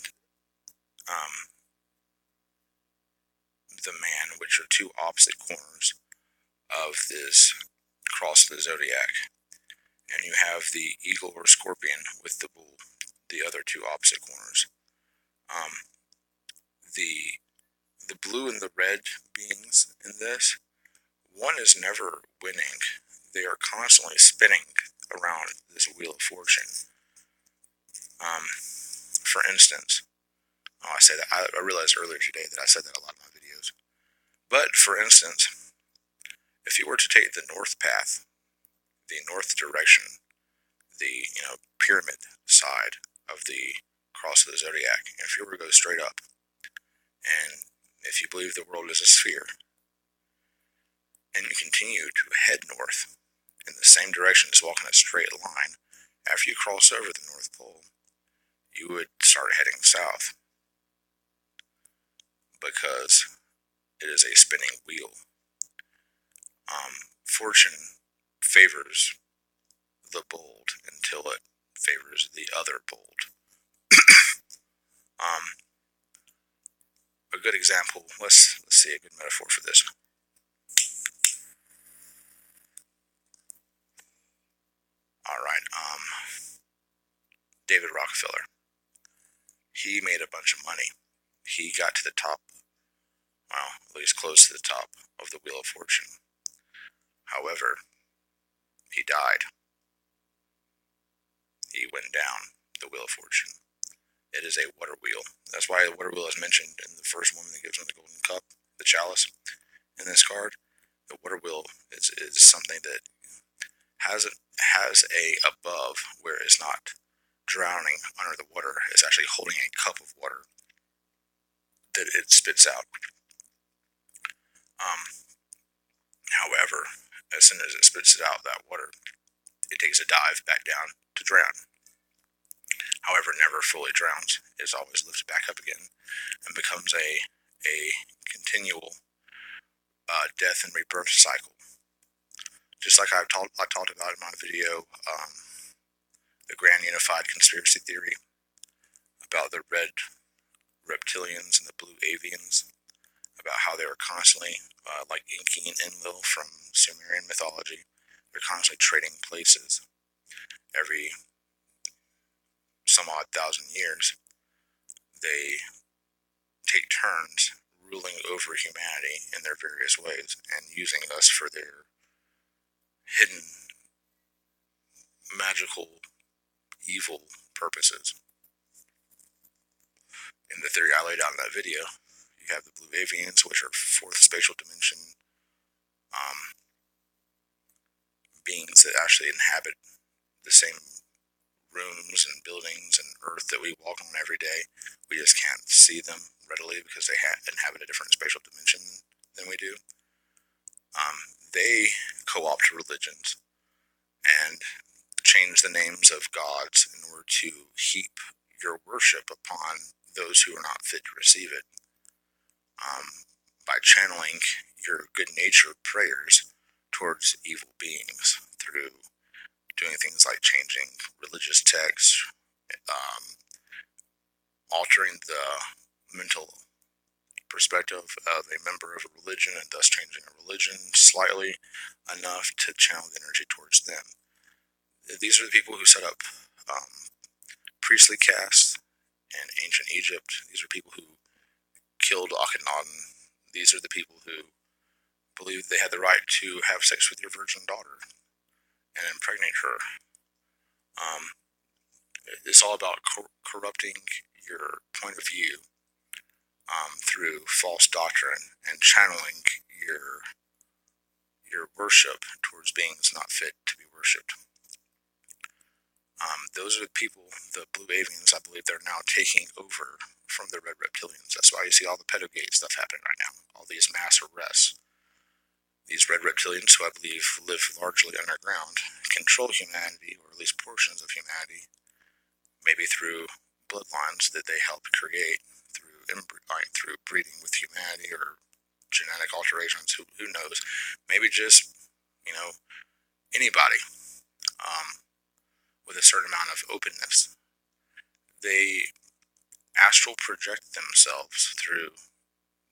the man, which are two opposite corners of this cross of the zodiac. And you have the eagle or scorpion with the bull, the other two opposite corners. The blue and the red beings in this, one is never winning. They are constantly spinning around this wheel of fortune. For instance, I say that I realized earlier today that I said that a lot in my videos. But for instance, if you were to take the north path, the north direction, the pyramid side of the cross of the zodiac, if you were to go straight up, and if you believe the world is a sphere, and you continue to head north in the same direction as walking a straight line, after you cross over the North Pole, you would start heading south, because it is a spinning wheel. Fortune favors the bold until it favors the other bold. A good example, let's see a good metaphor for this. Alright, David Rockefeller. He made a bunch of money. He got to the top, well, at least close to the top of the Wheel of Fortune. However, he died. He went down the Wheel of Fortune. It is a water wheel. That's why the water wheel is mentioned in the first woman that gives him the golden cup, the chalice, in this card. The water wheel is something that has a above where it's not drowning under the water. It's actually holding a cup of water that it spits out. However, as soon as it spits it out, that water, it takes a dive back down to drown. However, it never fully drowns. It's always lifted back up again and becomes a continual death and rebirth cycle. Just like I talked about in my video, the Grand Unified Conspiracy Theory about the red reptilians and the blue avians, about how they were constantly, like Inky and Enlil from Sumerian mythology, they're constantly trading places. Every some odd thousand years, they take turns ruling over humanity in their various ways and using us for their hidden, magical, evil purposes. In the theory I laid out in that video, you have the blue avians, which are fourth spatial dimension beings that actually inhabit the same rooms and buildings and earth that we walk on every day. We just can't see them readily because they inhabit a different spatial dimension than we do. They co-opt religions and change the names of gods in order to heap your worship upon those who are not fit to receive it, by channeling your good-natured prayers towards evil beings through doing things like changing religious texts, altering the mental perspective of a member of a religion and thus changing a religion slightly enough to channel the energy towards them. These are the people who set up priestly castes in ancient Egypt. These are people who killed Akhenaten. These are the people who believed they had the right to have sex with your virgin daughter. and impregnate her. It's all about corrupting your point of view through false doctrine and channeling your worship towards beings not fit to be worshipped. Those are the people, the blue avians, I believe they're now taking over from the red reptilians. That's why you see all the pedogate stuff happening right now, all these mass arrests. These red reptilians, who I believe live largely underground, control humanity, or at least portions of humanity, maybe through bloodlines that they help create through breeding with humanity or genetic alterations. Who knows? Maybe just, anybody with a certain amount of openness. They astral project themselves through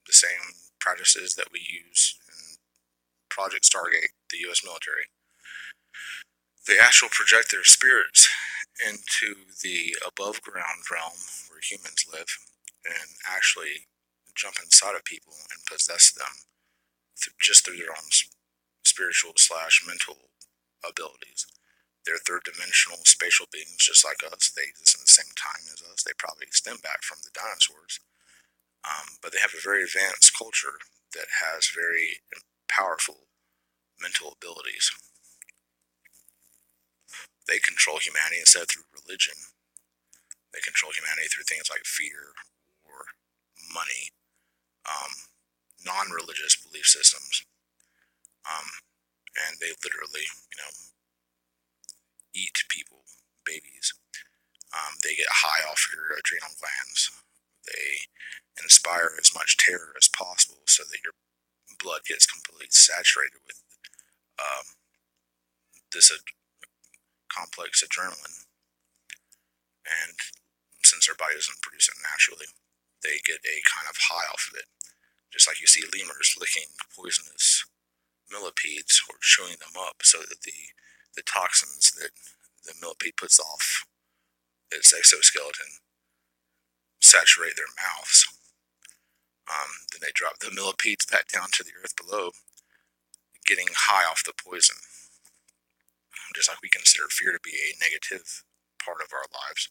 the same practices that we use in Project Stargate, the U.S. military. They astral project their spirits into the above ground realm where humans live and actually jump inside of people and possess them just through their own spiritual/mental abilities. They're third-dimensional spatial beings just like us. They exist in the same time as us. They probably stem back from the dinosaurs. But they have a very advanced culture that has very powerful mental abilities. They control humanity instead of through religion. They control humanity through things like fear, war, money, non-religious belief systems. And they literally, eat people, babies. They get high off your adrenal glands. They inspire as much terror as possible so that your blood gets completely saturated with this complex adrenaline. And since their body doesn't produce it naturally, they get a kind of high off of it. Just like you see lemurs licking poisonous millipedes or chewing them up so that the toxins that the millipede puts off its exoskeleton saturate their mouths. Then they drop the millipedes back down to the earth below, getting high off the poison. Just like we consider fear to be a negative part of our lives,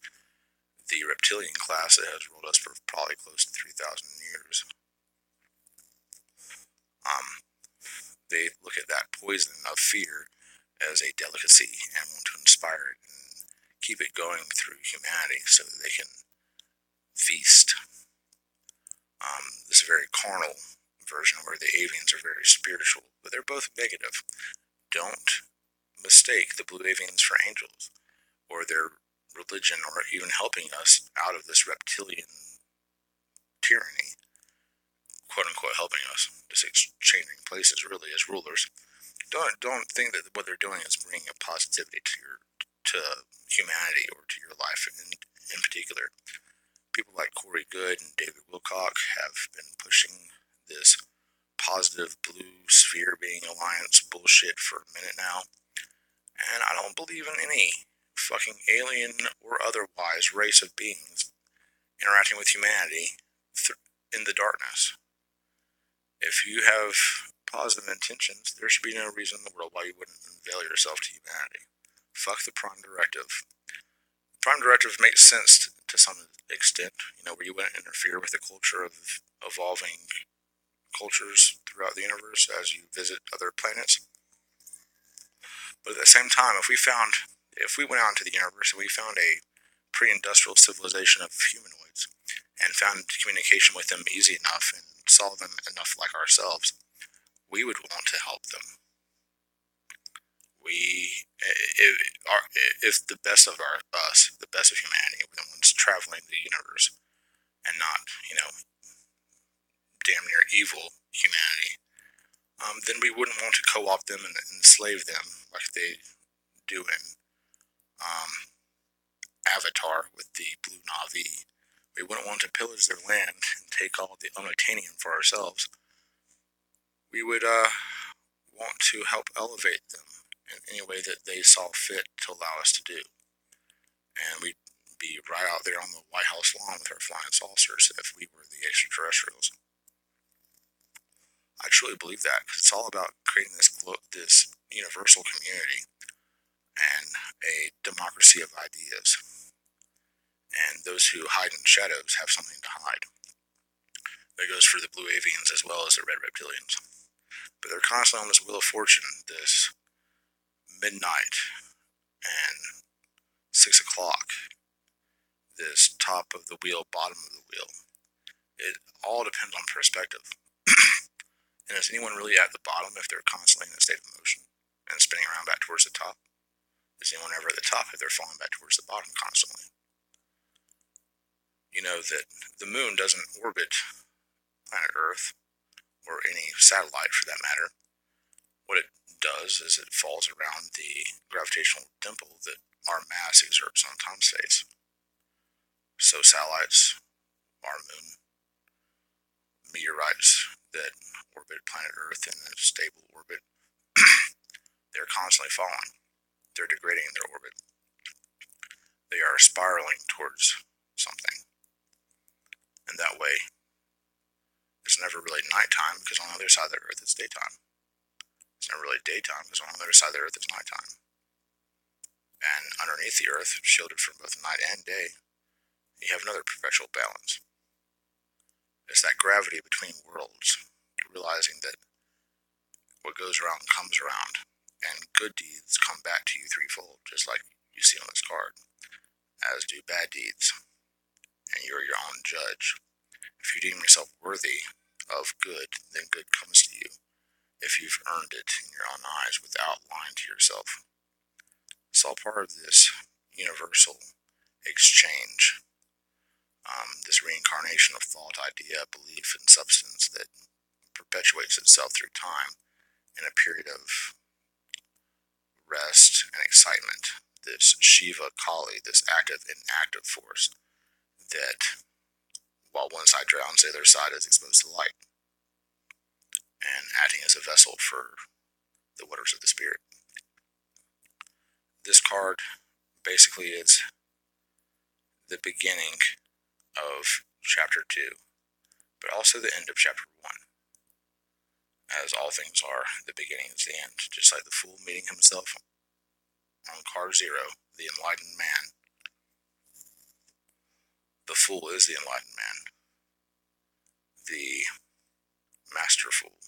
the reptilian class that has ruled us for probably close to 3,000 years, they look at that poison of fear as a delicacy and want to inspire it and keep it going through humanity so that they can feast. This very carnal version where the avians are very spiritual, but they're both negative. Don't mistake the blue avians for angels or their religion or even helping us out of this reptilian tyranny, quote unquote helping us, just exchanging places really as rulers. Don't think that what they're doing is bringing a positivity to humanity or to your life in particular. People like Corey Good and David Wilcock have been pushing this positive blue sphere being alliance bullshit for a minute now, and I don't believe in any fucking alien or otherwise race of beings interacting with humanity in the darkness. If you have positive intentions, there should be no reason in the world why you wouldn't unveil yourself to humanity. Fuck the Prime Directive. Prime Directive makes sense to some extent, where you wouldn't interfere with the culture of evolving cultures throughout the universe as you visit other planets. But at the same time, if we went out into the universe and we found a pre-industrial civilization of humanoids and found communication with them easy enough and saw them enough like ourselves, we would want to help them. If the best of us, the best of humanity, were the ones traveling the universe, and not, damn near evil humanity, then we wouldn't want to co-opt them and enslave them like they do in Avatar with the Blue Na'vi. We wouldn't want to pillage their land and take all the unobtainium for ourselves. We would want to help elevate them in any way that they saw fit to allow us to do. And we'd be right out there on the White House lawn with our flying saucers if we were the extraterrestrials. I truly believe that, because it's all about creating this universal community a democracy of ideas, and those who hide in shadows have something to hide. That goes for the blue avians as well as the red reptilians. But they're constantly on this wheel of fortune, this midnight and 6 o'clock, this top of the wheel, bottom of the wheel. It all depends on perspective. And is anyone really at the bottom if they're constantly in a state of motion and spinning around back towards the top? Is anyone ever at the top if they're falling back towards the bottom constantly? You know that the moon doesn't orbit planet Earth, or any satellite for that matter. What it does is it falls around the gravitational dimple that our mass exerts on time-space. So satellites, our moon, meteorites that orbit planet Earth in a stable orbit, they're constantly falling. They're degrading in their orbit. They are spiraling towards something. And that way, it's never really nighttime because on the other side of the Earth it's daytime. It's never really daytime because on the other side of the Earth it's nighttime. And underneath the Earth, shielded from both night and day, you have another perpetual balance. It's that gravity between worlds, realizing that what goes around comes around, and good deeds come back to you threefold, just like you see on this card, as do bad deeds, and you're your own judge. If you deem yourself worthy of good, then good comes to you, if you've earned it in your own eyes without lying to yourself. It's all part of this universal exchange, this reincarnation of thought, idea, belief, and substance that perpetuates itself through time in a period of rest and excitement. This Shiva Kali, this active and inactive force that, while one side drowns, the other side is exposed to light and acting as a vessel for the waters of the spirit. This card basically is the beginning of chapter 2, but also the end of chapter 1. As all things are, the beginning is the end. Just like the fool meeting himself on card 0, the enlightened man. The fool is the enlightened man. The masterful.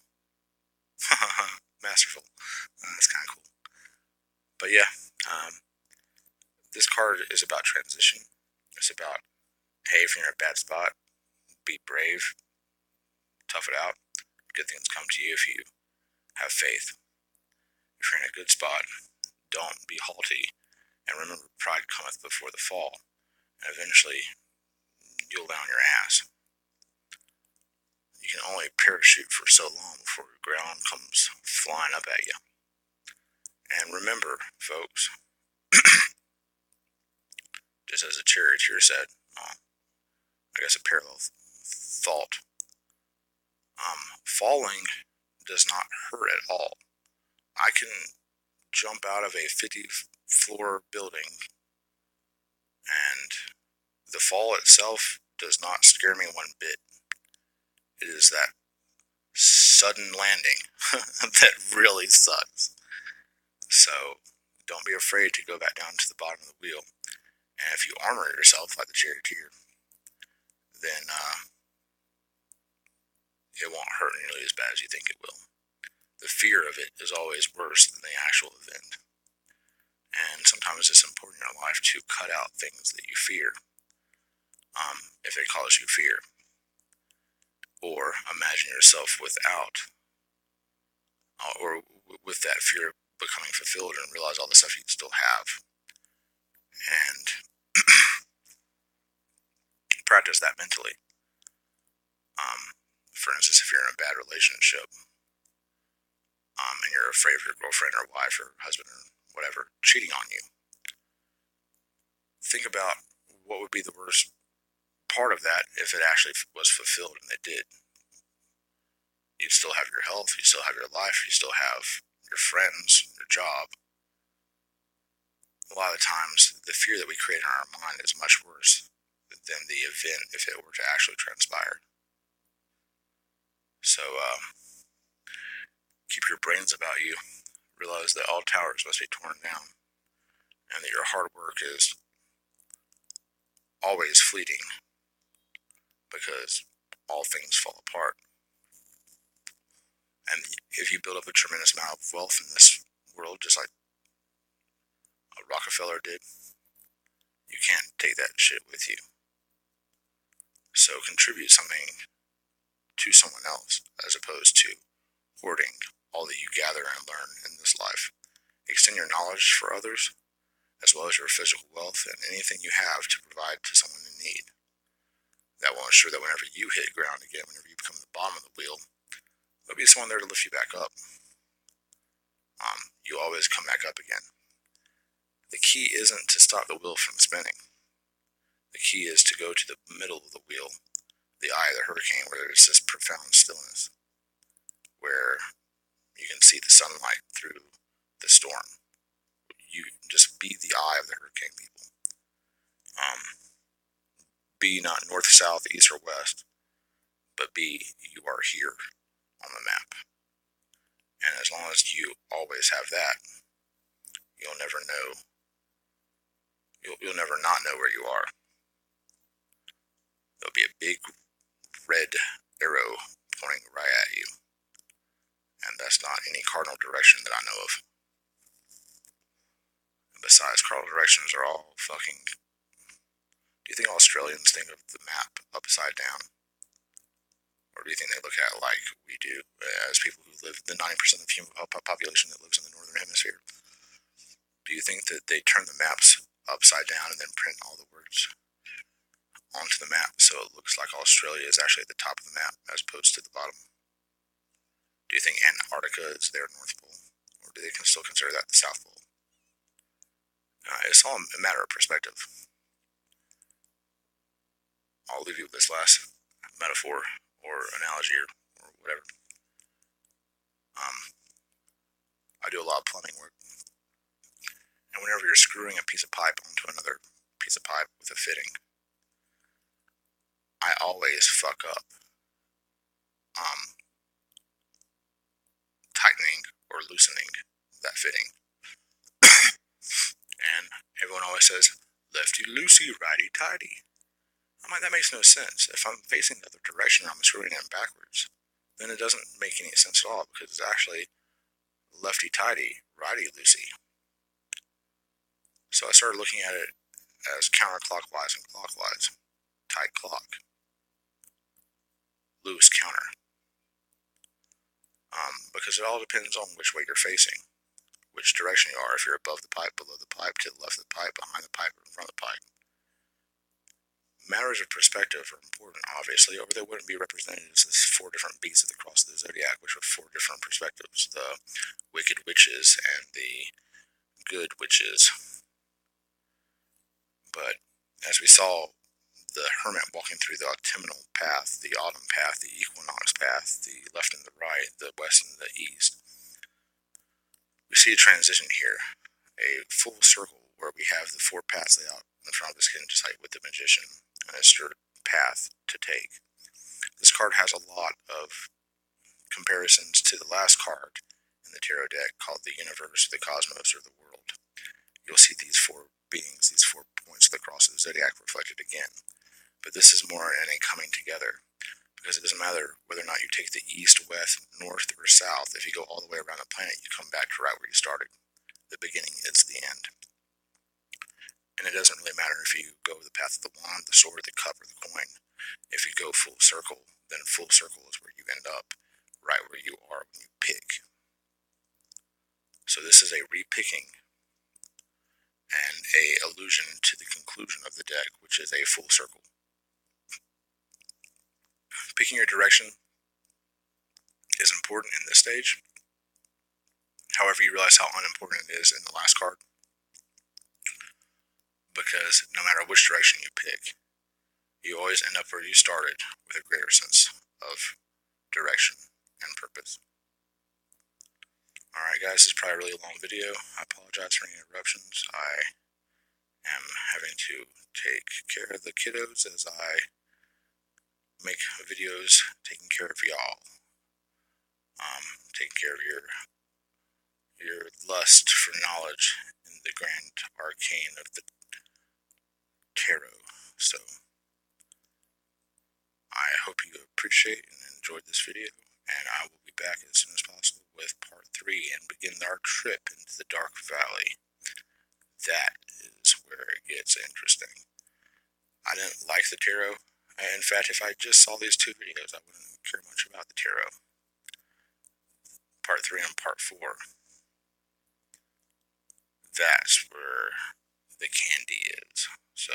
Masterful. That's kind of cool. But yeah, this card is about transition. It's about, hey, if you're in a bad spot, be brave, tough it out. Good things come to you if you have faith. If you're in a good spot, don't be haughty, and remember, pride cometh before the fall, and eventually you'll lay on your ass. You can only parachute for so long before the ground comes flying up at you. And remember, folks, just as a charioteer said, I guess a parallel thought, falling does not hurt at all. I can jump out of a 50-floor building, and the fall itself does not scare me one bit. It is that sudden landing that really sucks. So don't be afraid to go back down to the bottom of the wheel. And if you armor yourself like the charioteer, then it won't hurt nearly as bad as you think it will. The fear of it is always worse than the actual event. And sometimes it's important in your life to cut out things that you fear, if they cause you fear. Or imagine yourself without, or with that fear becoming fulfilled, and realize all the stuff you still have. And practice that mentally. For instance, if you're in a bad relationship, and you're afraid of your girlfriend or wife or husband or whatever cheating on you, think about what would be the worst part of that if it actually was fulfilled, and it did. You'd still have your health, you still have your life, you still have your friends, your job. A lot of times, the fear that we create in our mind is much worse than the event if it were to actually transpire. So, keep your brains about you. Realize that all towers must be torn down. and that your hard work is always fleeting, because all things fall apart. And if you build up a tremendous amount of wealth in this world, just like Rockefeller did, you can't take that shit with you. So contribute something to someone else, as opposed to hoarding all that you gather and learn in this life. Extend your knowledge for others, as well as your physical wealth and anything you have to provide to someone in need. That will ensure that whenever you hit ground again, whenever you become the bottom of the wheel, there'll be someone there to lift you back up. You always come back up again. The key isn't to stop the wheel from spinning. The key is to go to the middle of the wheel, the eye of the hurricane, where there's this profound stillness, where you can see the sunlight through the storm. You just be the eye of the hurricane, people. Be not north, south, east, or west, but be you are here on the map. And as long as you always have that, you'll never know. You'll never not know where you are. There'll be a big red arrow pointing right at you, and that's not any cardinal direction that I know of. And besides, cardinal directions are all fucking... Do you think Australians think of the map upside down? Or do you think they look at it like we do, as people who live, the 90% of human population that lives in the northern hemisphere? Do you think that they turn the maps upside down and then print all the words onto the map so it looks like Australia is actually at the top of the map as opposed to the bottom? Do you think Antarctica is their North Pole, or do they still consider that the South Pole? It's all a matter of perspective. I'll leave you with this last metaphor or analogy or whatever. I do a lot of plumbing work, and whenever you're screwing a piece of pipe onto another piece of pipe with a fitting, I always fuck up tightening or loosening that fitting. And everyone always says, lefty loosey, righty tighty. I'm like, that makes no sense. If I'm facing the other direction or I'm screwing it backwards, then it doesn't make any sense at all, because it's actually lefty tighty, righty loosey. So I started looking at it as counterclockwise and clockwise. Tight clock. Loose counter. Because it all depends on which way you're facing, which direction you are, if you're above the pipe, below the pipe, to the left of the pipe, behind the pipe, or in front of the pipe. Matters of perspective are important, obviously, or they wouldn't be represented as 4 different beasts at the cross of the zodiac, which are 4 different perspectives: the wicked witches and the good witches. But as we saw, the hermit walking through the autumnal path, the autumn path, the equinox path, the left and the right, the west and the east, we see a transition here, a full circle where we have the 4 paths laid out in front of us, just like with the magician, and a straight path to take. This card has a lot of comparisons to the last card in the tarot deck, called the universe, the cosmos, or the world. You'll see these 4 beings, these 4 points of the cross of the zodiac reflected again. But this is more in a coming together, because it doesn't matter whether or not you take the east, west, north, or south. If you go all the way around the planet, you come back to right where you started. The beginning is the end. And it doesn't really matter if you go the path of the wand, the sword, the cup, or the coin. If you go full circle, then full circle is where you end up, right where you are when you pick. So this is a repicking and a allusion to the conclusion of the deck, which is a full circle. Picking your direction is important in this stage. However, you realize how unimportant it is in the last card, because no matter which direction you pick, you always end up where you started, with a greater sense of direction and purpose. Alright guys, this is probably a really long video. I apologize for any interruptions. I am having to take care of the kiddos as I make videos taking care of y'all. Taking care of your lust for knowledge in the grand arcane of the tarot. So I hope you appreciate and enjoyed this video, and I will be back as soon as possible with part 3 and begin our trip into the Dark Valley. That is where it gets interesting. I didn't like the tarot. In fact, if I just saw these 2 videos, I wouldn't care much about the tarot. Part 3 and part 4. That's where the candy is. So,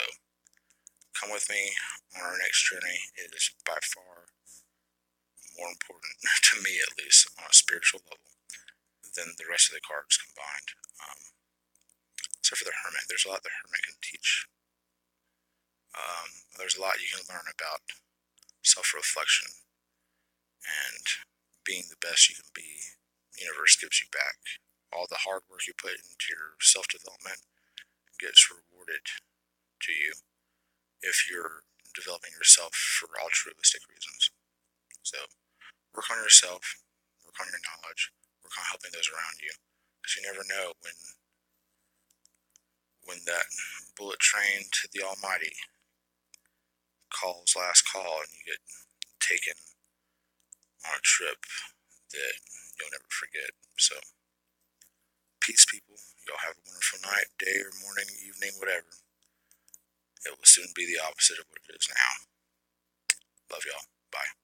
come with me on our next journey. It is by far more important, to me at least, on a spiritual level, than the rest of the cards combined. Except for the Hermit. There's a lot the Hermit can teach. There's a lot you can learn about self-reflection and being the best you can be. The universe gives you back. All the hard work you put into your self-development gets rewarded to you if you're developing yourself for altruistic reasons. So, work on yourself, work on your knowledge, work on helping those around you, because you never know when that bullet train to the Almighty calls last call and you get taken on a trip that you'll never forget. So, peace, people. Y'all have a wonderful night, day, or morning, evening, whatever. It will soon be the opposite of what it is now. Love y'all. Bye.